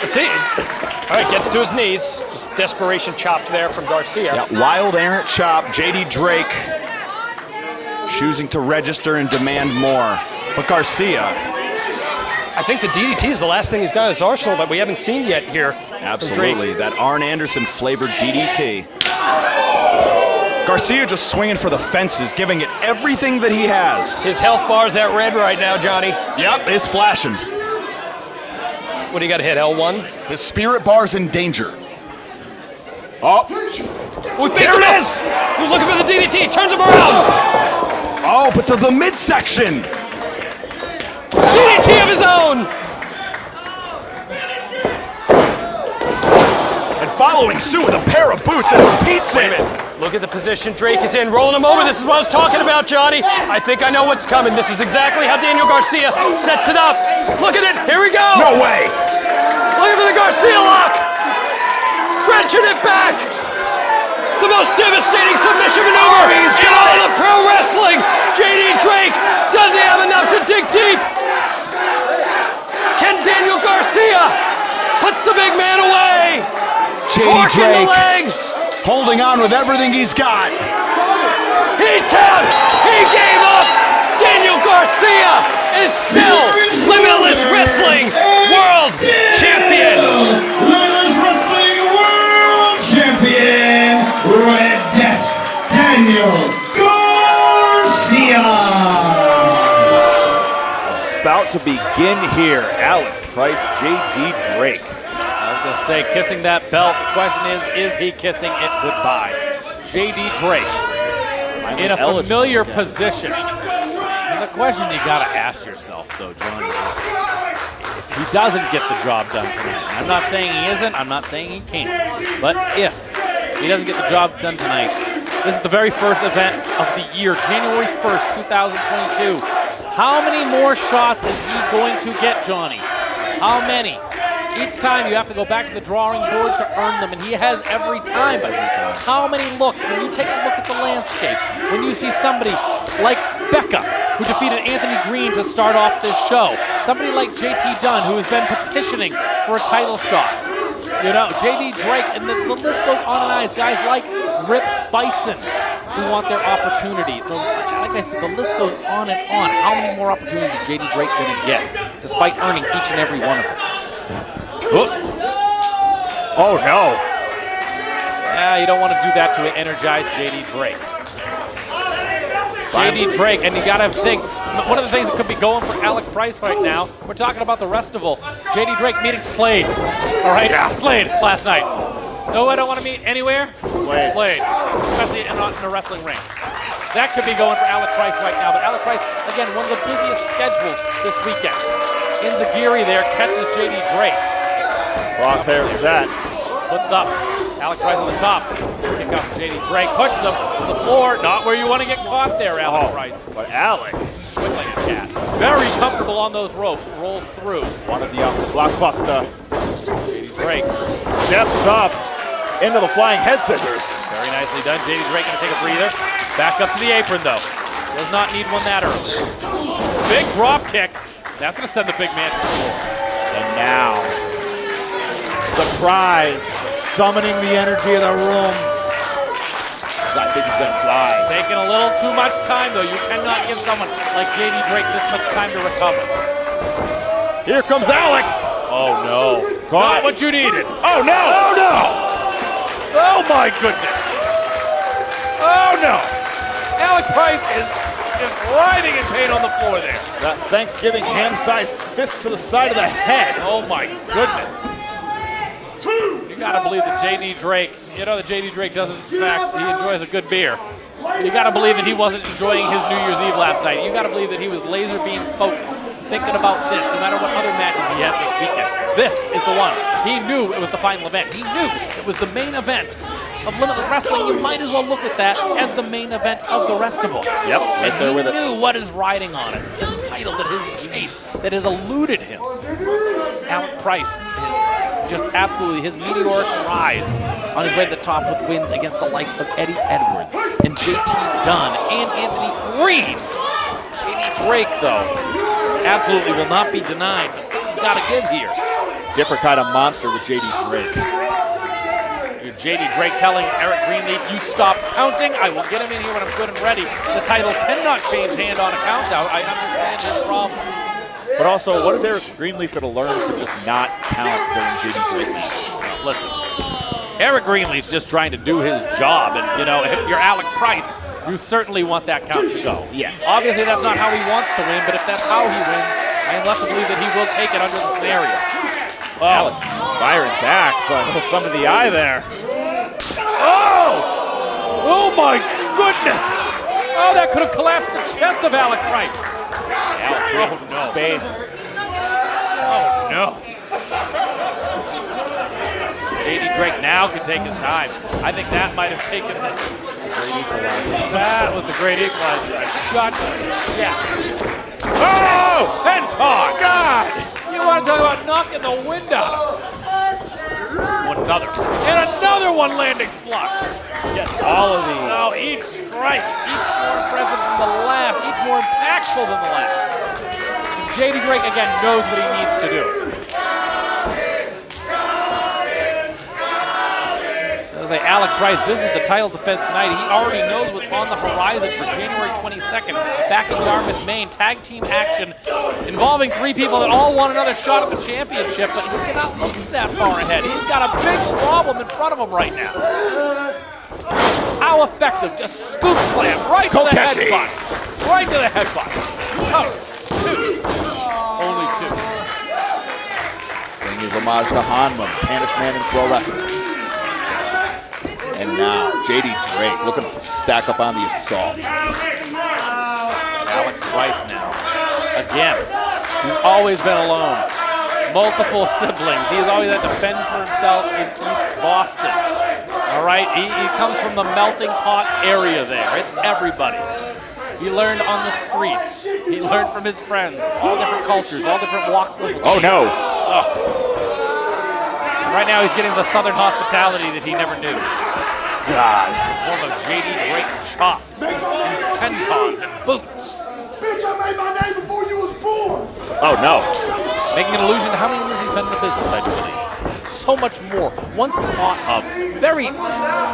Let's see. All right, gets to his knees. Just desperation chop there from Garcia. Yeah, wild errant chop. JD Drake choosing to register and demand more. But Garcia. I think the DDT is the last thing he's got in his arsenal that we haven't seen yet here. Absolutely, that Arn Anderson flavored DDT. Garcia just swinging for the fences, giving it everything that he has. His health bar's at red right now, Johnny. Yep, it's flashing. What do you got to hit, L1? His spirit bar's in danger. Oh, There it is! Who's looking for the DDT? Turns him around! oh, but the midsection. DDT of his own! And following suit with a pair of boots and repeats Wait a it. minute. Look at the position Drake is in, rolling him over. This is what I was talking about, Johnny. I think I know what's coming. This is exactly how Daniel Garcia sets it up. Look at it. Here we go. No way. Looking for the Garcia lock. Wrenching it back. The most devastating submission maneuver he's in got all it. of pro wrestling. JD Drake, does he have enough to dig deep? Can Daniel Garcia put the big man away? JD Torquing the Drake legs. holding on with everything he's got. He tapped. He gave up. Daniel Garcia is still Limitless Wrestling World Champion. Limitless Wrestling World Champion, Red Death, Daniel Garcia. About to begin here, Alec Price, JD Drake. I was going to say, kissing that belt. The question is he kissing it goodbye? JD Drake in a familiar position. And the question you got to ask yourself, though, Johnny, is if he doesn't get the job done tonight. I'm not saying he isn't. I'm not saying he can't. But if he doesn't get the job done tonight, this is the very first event of the year, January 1st, 2022. How many more shots is he going to get, Johnny? How many? Each time you have to go back to the drawing board to earn them, and he has every time. But how many looks, when you take a look at the landscape, when you see somebody like Becca, who defeated Anthony Green to start off this show, somebody like JT Dunn, who has been petitioning for a title shot, you know, JD Drake, and the list goes on and on. Guys like Rip Bison, who want their opportunity. Like I said, the list goes on and on. How many more opportunities is JD Drake going to get, despite earning each and every one of them? Oh no. Yeah, you don't want to do that to energize JD Drake. JD Drake, and you got to think, one of the things that could be going for Alec Price right now, we're talking about the Restival. JD Drake meeting Slade. All right, Slade last night. No, I don't want to meet anywhere. Slade. Especially in a wrestling ring. That could be going for Alec Price right now, but Alec Price, again, one of the busiest schedules this weekend. Inzagiri there catches JD Drake. Crosshair set. Puts up. Alec Price on the top. Kick out to JD Drake. Pushes him to the floor. Not where you want to get caught there, Alec Price. But Alec, Quick like a cat. Very comfortable on those ropes. Rolls through. one of the blockbuster, JD Drake. steps up into the flying head scissors. Very nicely done. JD Drake going to take a breather. Back up to the apron, though. Does not need one that early. Big drop kick. That's going to send the big man to the floor. And now, the prize, summoning the energy of the room. I think he's gonna fly. Taking a little too much time, though. You cannot give someone like JD Drake this much time to recover. Here comes Alec. Oh, no. Caught. Not what you needed. Oh no! Oh no! Oh my goodness! Oh no! Alec Price is writhing in pain on the floor there. That Thanksgiving ham-sized fist to the side of the head. Oh my goodness. You gotta believe that JD Drake, you know that JD Drake doesn't, in fact, he enjoys a good beer. You gotta believe that he wasn't enjoying his New Year's Eve last night. You gotta believe that he was laser beam focused, thinking about this, no matter what other matches he had this weekend. This is the one. He knew it was the final event. He knew it was the main event of Limitless Wrestling. You might as well look at that as the main event of the Restival. Yep, right there with it. He knew what is riding on it. His title, that his chase, that has eluded him. Alec Price is just absolutely his meteoric rise on his way to the top with wins against the likes of Eddie Edwards and JT Dunn and Anthony Green. JD Drake, though, absolutely will not be denied, but something's got to give here. Different kind of monster with JD Drake. JD Drake telling Eric Greenleaf, you stop counting. I will get him in here when I'm good and ready. The title cannot change hand on a count out. I understand his problem. But also, what is Eric Greenleaf going to learn to just not count during JD Drake matches? Listen, Eric Greenleaf's just trying to do his job. And, you know, if you're Alec Price, you certainly want that count to go. Yes. Obviously, that's not how he wants to win, but if that's how he wins, I am left to believe that he will take it under the scenario. Alec firing back, but a little thumb in the eye there. Oh! Oh my goodness! Oh, that could have collapsed the chest of Alec Price. Alec creating some space. Oh no. JD Drake now can take his time. I think that might have taken the great equalizer. That was the great equalizer. Shot to the chest. Oh! Senton! God! You want to talk about knocking the wind out? Another. And another one landing flush. Get all of these. Oh, each strike, each more impressive than the last, each more impactful than the last. And JD Drake, again, knows what he needs to do. I was like, Alec Price, this is the title defense tonight. He already knows what's on the horizon for January 22nd, back in Yarmouth, Maine. Tag team action involving 3 people that all want another shot at the championship, but he cannot look that far ahead. He's got a big problem in front of him right now. How effective, just scoop slam right to the headbutt. Right to the headbutt. Cover, 2. Only 2. Bring his homage to Hanma, Tannis Man in pro wrestling. And now, JD Drake looking to stack up on the assault. Alec Price now. Again, he's always been alone. Multiple siblings. He has always had to fend for himself in East Boston. All right, he comes from the melting pot area there. It's everybody. He learned on the streets. He learned from his friends. All different cultures, all different walks of life. Oh no. Right now he's getting the southern hospitality that he never knew. God. In the form of JD Drake chops and sentons and boots. Bitch, I made my name before you was born. Oh no. Making an allusion to how many years he's been in the business, I do believe. So much more. Once thought of very,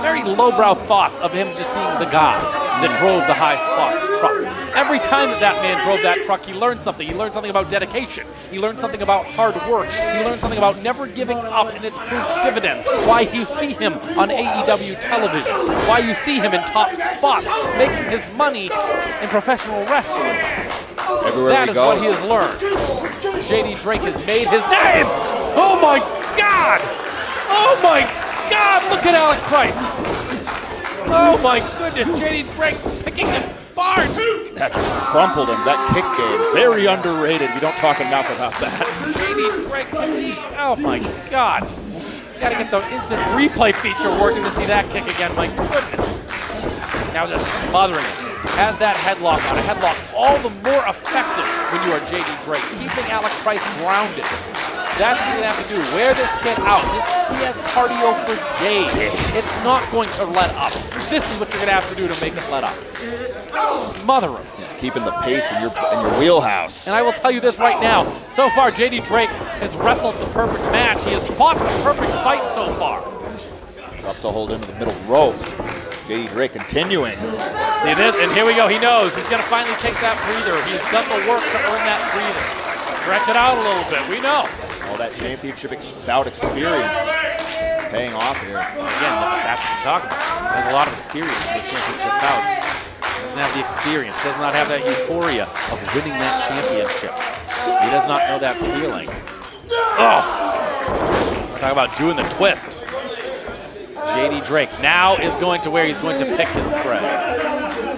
very lowbrow thoughts of him just being the guy that drove the high spots truck. Every time that man drove that truck, he learned something. He learned something about dedication. He learned something about hard work. He learned something about never giving up, and it's proved dividends. Why you see him on AEW television. Why you see him in top spots, making his money in professional wrestling. Everywhere that is what he has learned. JD Drake has made his name. Oh my God! Oh my God! Look at Alec Price. Oh my goodness, JD Drake picking him apart. That just crumpled him. That kick game, very underrated. We don't talk enough about that. JD Drake, oh my God. You gotta get the instant replay feature working to see that kick again, my goodness. Now just smothering it. Has that headlock on. A headlock all the more effective when you are JD Drake. Keeping Alec Price grounded. That's what you're gonna have to do. Wear this kid out. He has cardio for days. It's not going to let up. This is what you're gonna have to do to make it let up. Smother him. Yeah, keeping the pace in your wheelhouse. And I will tell you this right now. So far, JD Drake has wrestled the perfect match. He has fought the perfect fight so far. Up to hold into the middle rope. JD Drake continuing. See this, and here we go. He knows he's gonna finally take that breather. He's done the work to earn that breather. Stretch it out a little bit. We know. All that championship bout experience paying off here. Again, that's what we're talking about. He has a lot of experience in the championship bouts. Doesn't have the experience. Does not have that euphoria of winning that championship. He does not know that feeling. Oh! We're talking about doing the twist. JD Drake now is going to where he's going to pick his prey.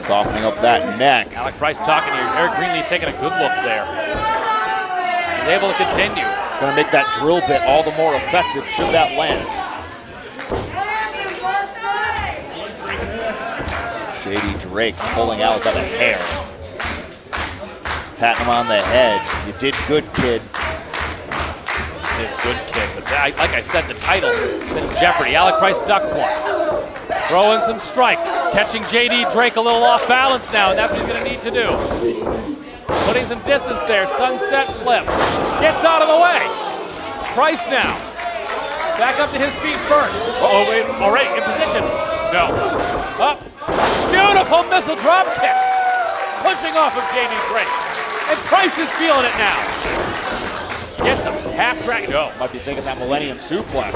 Softening up that neck. Alec Price talking here. Eric Greenleaf taking a good look there. He's able to continue. It's going to make that drill bit all the more effective should that land. JD Drake pulling Alec by the hair. Patting him on the head. You did good, kid. Did good, kid. But like I said, the title is in jeopardy. Alec Price ducks one. Throwing some strikes. Catching JD Drake a little off balance now, and that's what he's going to need to do. Putting some distance there. Sunset flip. Gets out of the way. Price now. Back up to his feet first. Oh, wait, already in position. No. Up. Beautiful missile drop kick. Pushing off of JD Drake. And Price is feeling it now. Gets him. Half drag. No. Might be thinking that Millennium Suplex.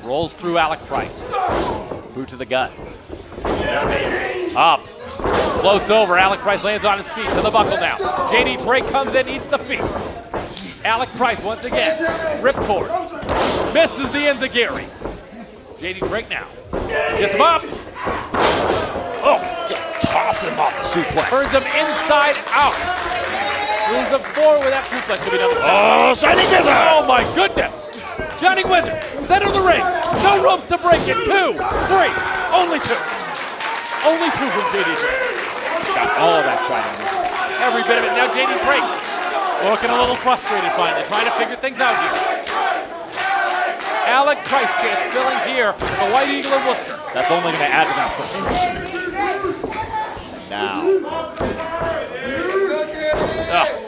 Rolls through Alec Price. Boot to the gut. Up. Floats over. Alec Price lands on his feet to the buckle now. JD Drake comes in, eats the feet. Alec Price once again. Ripcord. Misses the enziguri. JD Drake now. Gets him up. Oh, just toss him off the suplex. Turns him inside out. Moves him forward with that suplex. Could be another set. Oh, Shining Wizard! Oh my goodness. Shining Wizard, center of the ring. No ropes to break it. 2, 3, only 2. Only 2 from JD Drake. Got all of that Shining Wizard. Every bit of it. Now JD Drake looking a little frustrated finally, trying to figure things out here. Alec Price chance filling here for the White Eagle of Worcester. That's only going to add to that frustration. Now.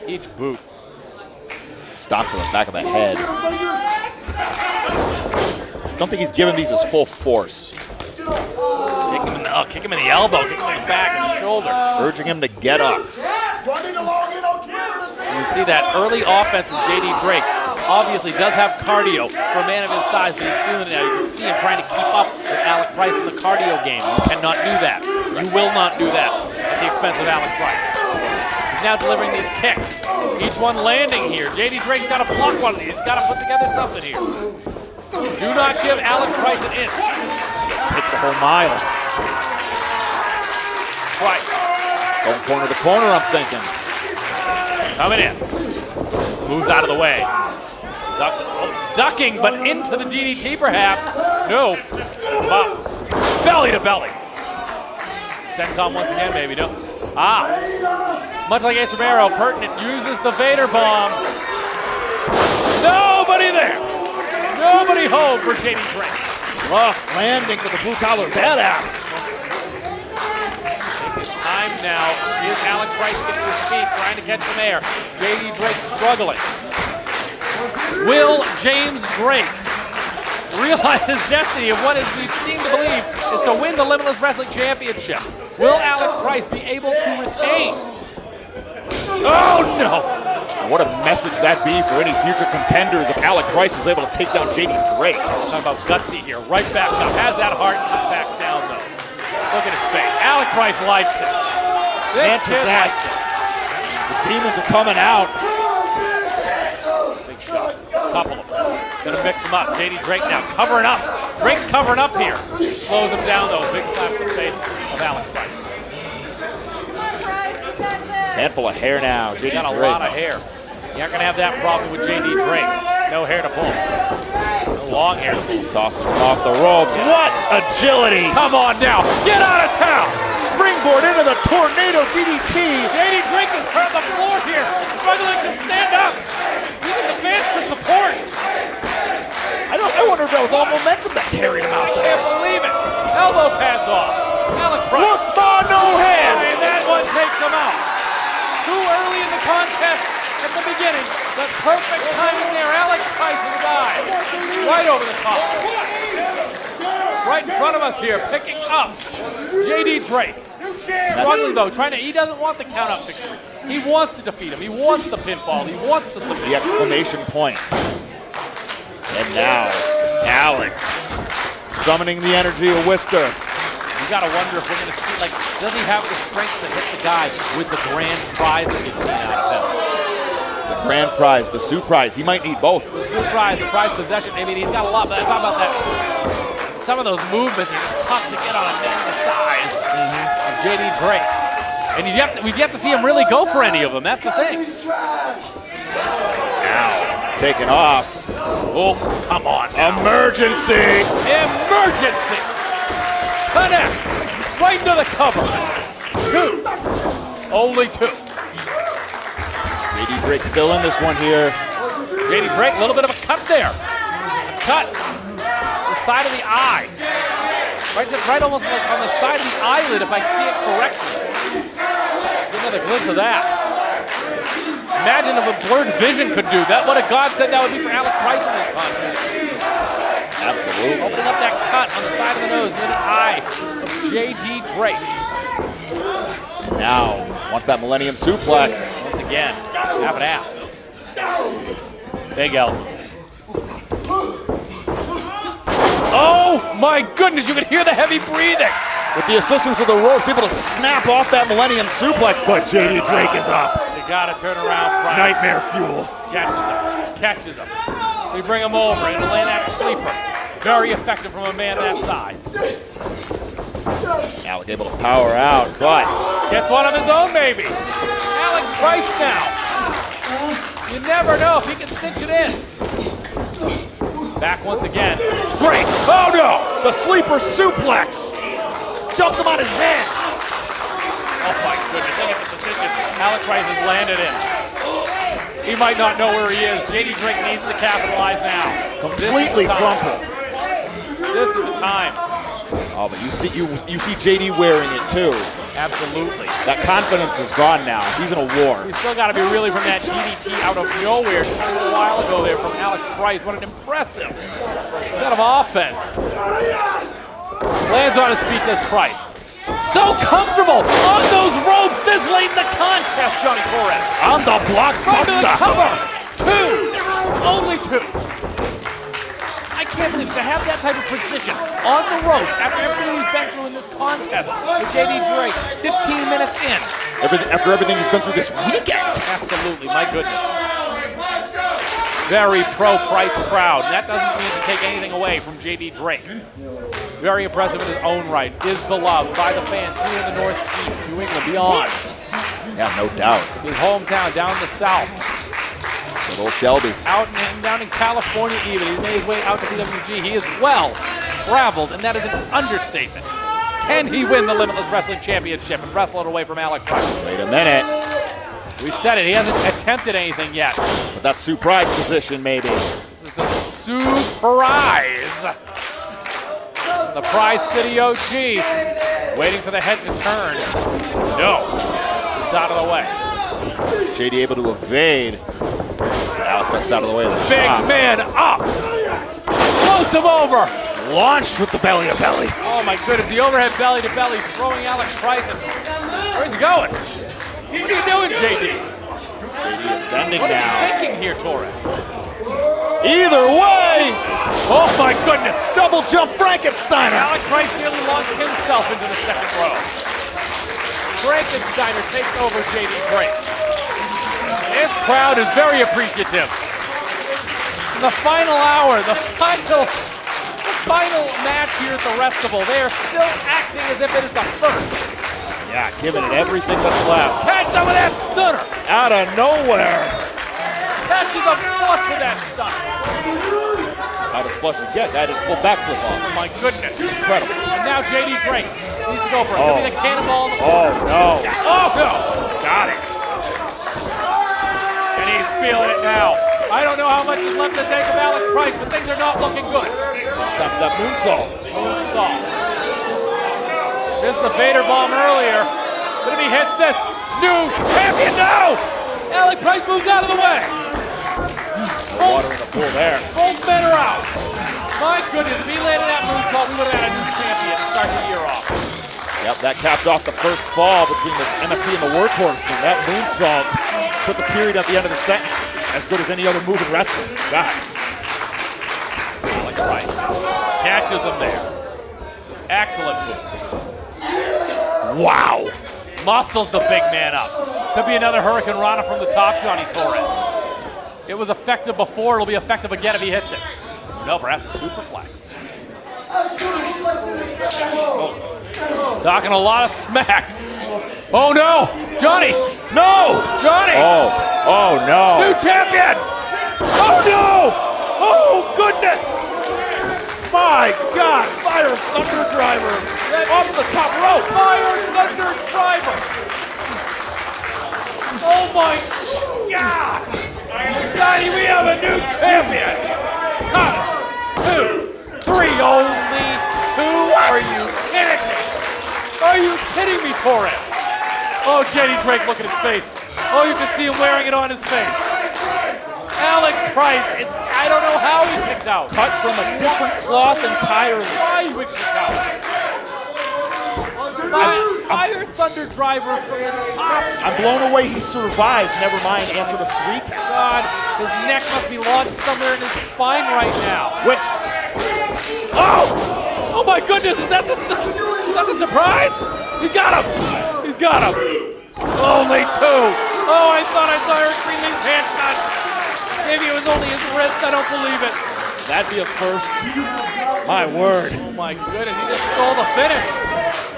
Each boot. Stop to the back of the head. Don't think he's giving these his full force. Kick him in the elbow, kick him in the back and the shoulder. Urging him to get up. You see that early offense from JD Drake. Obviously does have cardio for a man of his size, but he's feeling it now. You can see him trying to keep up with Alec Price in the cardio game. You cannot do that. You will not do that at the expense of Alec Price. He's now delivering these kicks. Each one landing here. JD Drake's got to block one of these. He's got to put together something here. Do not give Alec Price an inch. Take the whole mile. Price. Going corner to corner, I'm thinking. Coming in. Moves out of the way. Ducks, ducking, but into the DDT perhaps. No. It's up. Belly to belly. Senton once again, maybe. No. Much like Ace Romero, Pertinent uses the Vader bomb. Nobody there. Nobody home for JD Drake. Rough landing for the blue-collar badass. Take his time now. Here's Alec Price getting to his feet, trying to catch some air. JD Drake struggling. Will James Drake realize his destiny of what we've seemed to believe is to win the Limitless Wrestling Championship? Will Alec Price be able to retain? Oh no! What a message that'd be for any future contenders if Alec Price was able to take down JD Drake. We're talking about gutsy here. Right back up. Has that heart back down though. Look at his face. Alec Price likes it. Man possessed. The demons are coming out. Big shot. Couple of them. Gonna mix them up. JD Drake now covering up. Drake's covering up here. Slows him down though. Big slap in the face of Alec Price. Handful of hair now. JD got a Drake. lot of hair. You aren't gonna have that problem with JD Drake. No hair to pull. No long hair to pull. Tosses him off the ropes. What agility! Come on now. Get out of town. Springboard into the tornado DDT. JD Drake is on the floor here, struggling to stand up. Using the fans to support. I wonder if that was all momentum that carried him out I there. can't believe it. Elbow pads off. Alec Price. Look, no hands. And that one takes him out. Too early in the contest at the beginning. The perfect timing there. Alec Price with a dive. Right over the top. Right in front of us here, picking up JD Drake. Struggling though, he doesn't want the count out victory. He wants to defeat him. He wants the pinfall. He wants the submission. The exclamation point. And now, Alec summoning the energy of Worcester. You gotta wonder if we're gonna see, does he have the strength to hit the guy with the grand prize that we've seen out of him? The grand prize, the Sioux prize. He might need both. The Sioux prize, the prize possession. I mean, he's got a lot, but I talk about that. Some of those movements are just tough to get on a man the size of JD Drake. And we've yet to see him really go for any of them. That's the thing. Now, taken off. Oh, come on now. Emergency! Emergency! Connects right into the cover. 2. Only 2. JD Drake still in this one here. JD Drake, a little bit of a cut there. Cut. The side of the eye. Right almost like on the side of the eyelid, if I see it correctly. Get another glimpse of that. Imagine if a blurred vision could do that. What a godsend that would be for Alec Price in this contest. Absolutely. Opening up that cut on the side of the nose near the eye of J.D. Drake. Now, wants that Millennium Suplex. Once again, half and half. Big elbows. Oh my goodness, you can hear the heavy breathing. With the assistance of the ropes, able to snap off that Millennium Suplex, but J.D. Drake is up. You gotta turn around, Price. Nightmare fuel. Catches him. We bring him over and land that sleeper. Very effective from a man that size. Alec able to power out, but gets one of his own, maybe. Alec Price now. You never know if he can cinch it in. Back once again. Drake. Oh no! The sleeper suplex. Jumped him on his head. Oh my goodness, look at the position Alec Price has landed in. He might not know where he is. J.D. Drake needs to capitalize now. Completely crumpled. This is the time. Oh, but you see J.D. wearing it too. Absolutely. That confidence is gone now. He's in a war. We still got to be reeling from that DDT out of nowhere just a little while ago there from Alec Price. What an impressive set of offense. Lands on his feet, does Price. So comfortable on those ropes this late in the contest, Johnny Torres. On the From the blockbuster. cover. Two. Only two. I can't believe it, to have that type of precision on the ropes after everything he's been through in this contest with J.D. Drake, 15 minutes in. After everything he's been through this weekend. Absolutely, my goodness. Very pro-Price crowd, and that doesn't seem to take anything away from J.D. Drake. Very impressive in his own right, is beloved by the fans here in the Northeast, New England, beyond. Yeah, no doubt. His hometown down in the South. Good old Shelby. Down in California even. He made his way out to PWG. He is well traveled, and that is an understatement. Can he win the Limitless Wrestling Championship and wrestle it away from Alec Price? Wait a minute. We've said it, he hasn't attempted anything yet. But that surprise position, maybe. This is the surprise. The Prize City OG waiting for the head to turn. No, it's out of the way. JD able to evade. Alec ducks out of the way of the Big shot. man ups. Floats him over. Launched with the belly to belly. Oh my goodness, the overhead belly to belly throwing Alec Price. Where's he going? What are you doing, JD? JD ascending What is now. he thinking here, Torres? Either way. Oh my goodness. Double jump Frankensteiner. Alec Price nearly launched himself into the second row. Frankensteiner takes over J.D. Drake. This crowd is very appreciative. In the final hour, the final match here at the Festival, they are still acting as if it is the first. Yeah, giving it everything that's left. Catch some of that stunner. Out of nowhere. Catches a flush with that stunner. How does Flush get? That did full backflip off. Oh my goodness. Incredible. And now J.D. Drake needs to go for it. Could be the cannonball. Oh, no. Oh, no. Got it. And he's feeling it now. I don't know how much is left to take of Alec Price, but things are not looking good. Stop that moonsault. Moonsault. Missed the Vader bomb earlier. But if he hits this, new champion, no! Alec Price moves out of the way. Water in the pool there. Both men are out. My goodness, if he landed that moonsault, we would have had a new champion to start the year off. Yep, that capped off the first fall between the MSP and the Workhorseman. That moonsault puts a period at the end of the sentence. As good as any other move in wrestling. God. Alec Price catches him there. Excellent move. Wow. Muscles the big man up. Could be another Hurricane Rana from the top, Johnny Torres. It was effective before, it'll be effective again if he hits it. No, perhaps a superplex. Oh. Talking a lot of smack. Oh no, Johnny. No. Johnny. Oh no. New champion. Oh no. Oh goodness. My God, Fire Thunder Driver off the top rope. Fire Thunder Driver. Oh my God. Johnny, we have a new champion. 1, 2, 3, only 2? What? Are you kidding me? Are you kidding me, Torres? Oh, J.D. Drake, look at his face. Oh, you can see him wearing it on his face. Alec Price, I don't know how he kicked out. Cut from a different cloth entirely. Why he would kick out. Fire Thunder driver from the top. I'm blown away he survived, never mind answered a 3 count. God, his neck must be lodged somewhere in his spine right now. Wait. Oh! Oh my goodness, is that the surprise? He's got him! He's got him! Only 2! Oh, I thought I saw Eric Greenlee's hand touch. Maybe it was only his wrist, I don't believe it. That'd be a first. My word. Oh my goodness, he just stole the finish.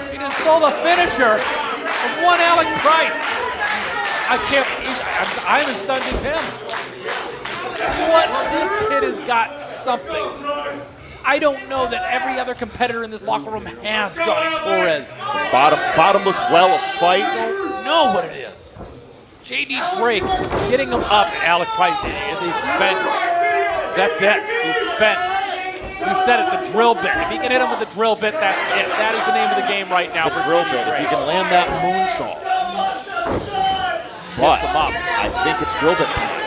He just stole the finisher of one Alec Price. I'm as stunned as him. What? This kid has got something. I don't know that every other competitor in this locker room has Johnny Torres. Bottomless well of fight. I don't know what it is. J.D. Drake getting him up, and Alec Price, and he's spent. That's it. He's spent. You said it, the drill bit. If he can hit him with the drill bit, that's it. That is the name of the game right now. The drill bit. If he can land that moonsault. But him up. I think it's drill bit time.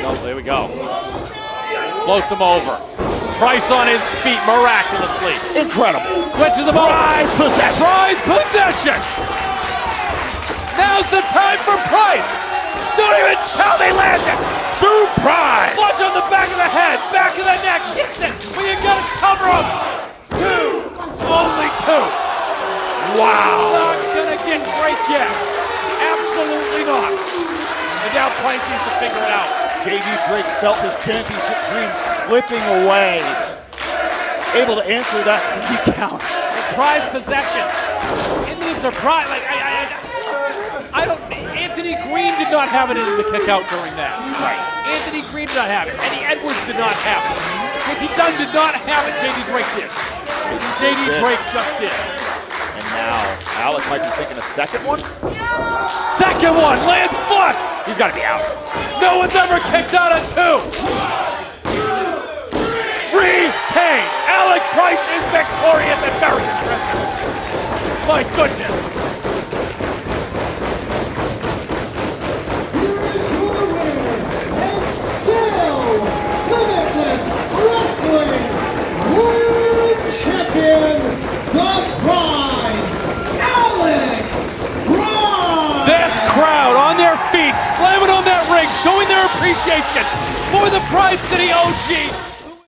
Oh, there we go. Floats him over. Price on his feet miraculously. Incredible. Switches him over. Prize possession. Prize possession. Now's the time for Price. Don't even tell me, lands it. Surprise. Flush on the back of the head, back of the neck, gets it. But you gotta cover him. 2. Only 2. Wow. Not gonna get Drake yet. Absolutely not. And now Price needs to figure it out. J.D. Drake felt his championship dream slipping away. Able to answer that 3 count. Prize possession. Into the surprise. I don't. Anthony Green did not have it in the kick out during that. Right. Anthony Green did not have it. Eddie Edwards did not have it. Richie Dunn did not have it. J.D. Drake did. J.D. Drake just did. And now Alec might be thinking a second one. Second one lands flush. He's got to be out. No one's ever kicked out of 2. Retained. Alec Price is victorious and very impressive. My goodness. Here's your winner, and still Limitless Wrestling World Champion, the prize, Alec Price. This crowd on their feet, slamming on that ring, showing their appreciation for the Prize City OG.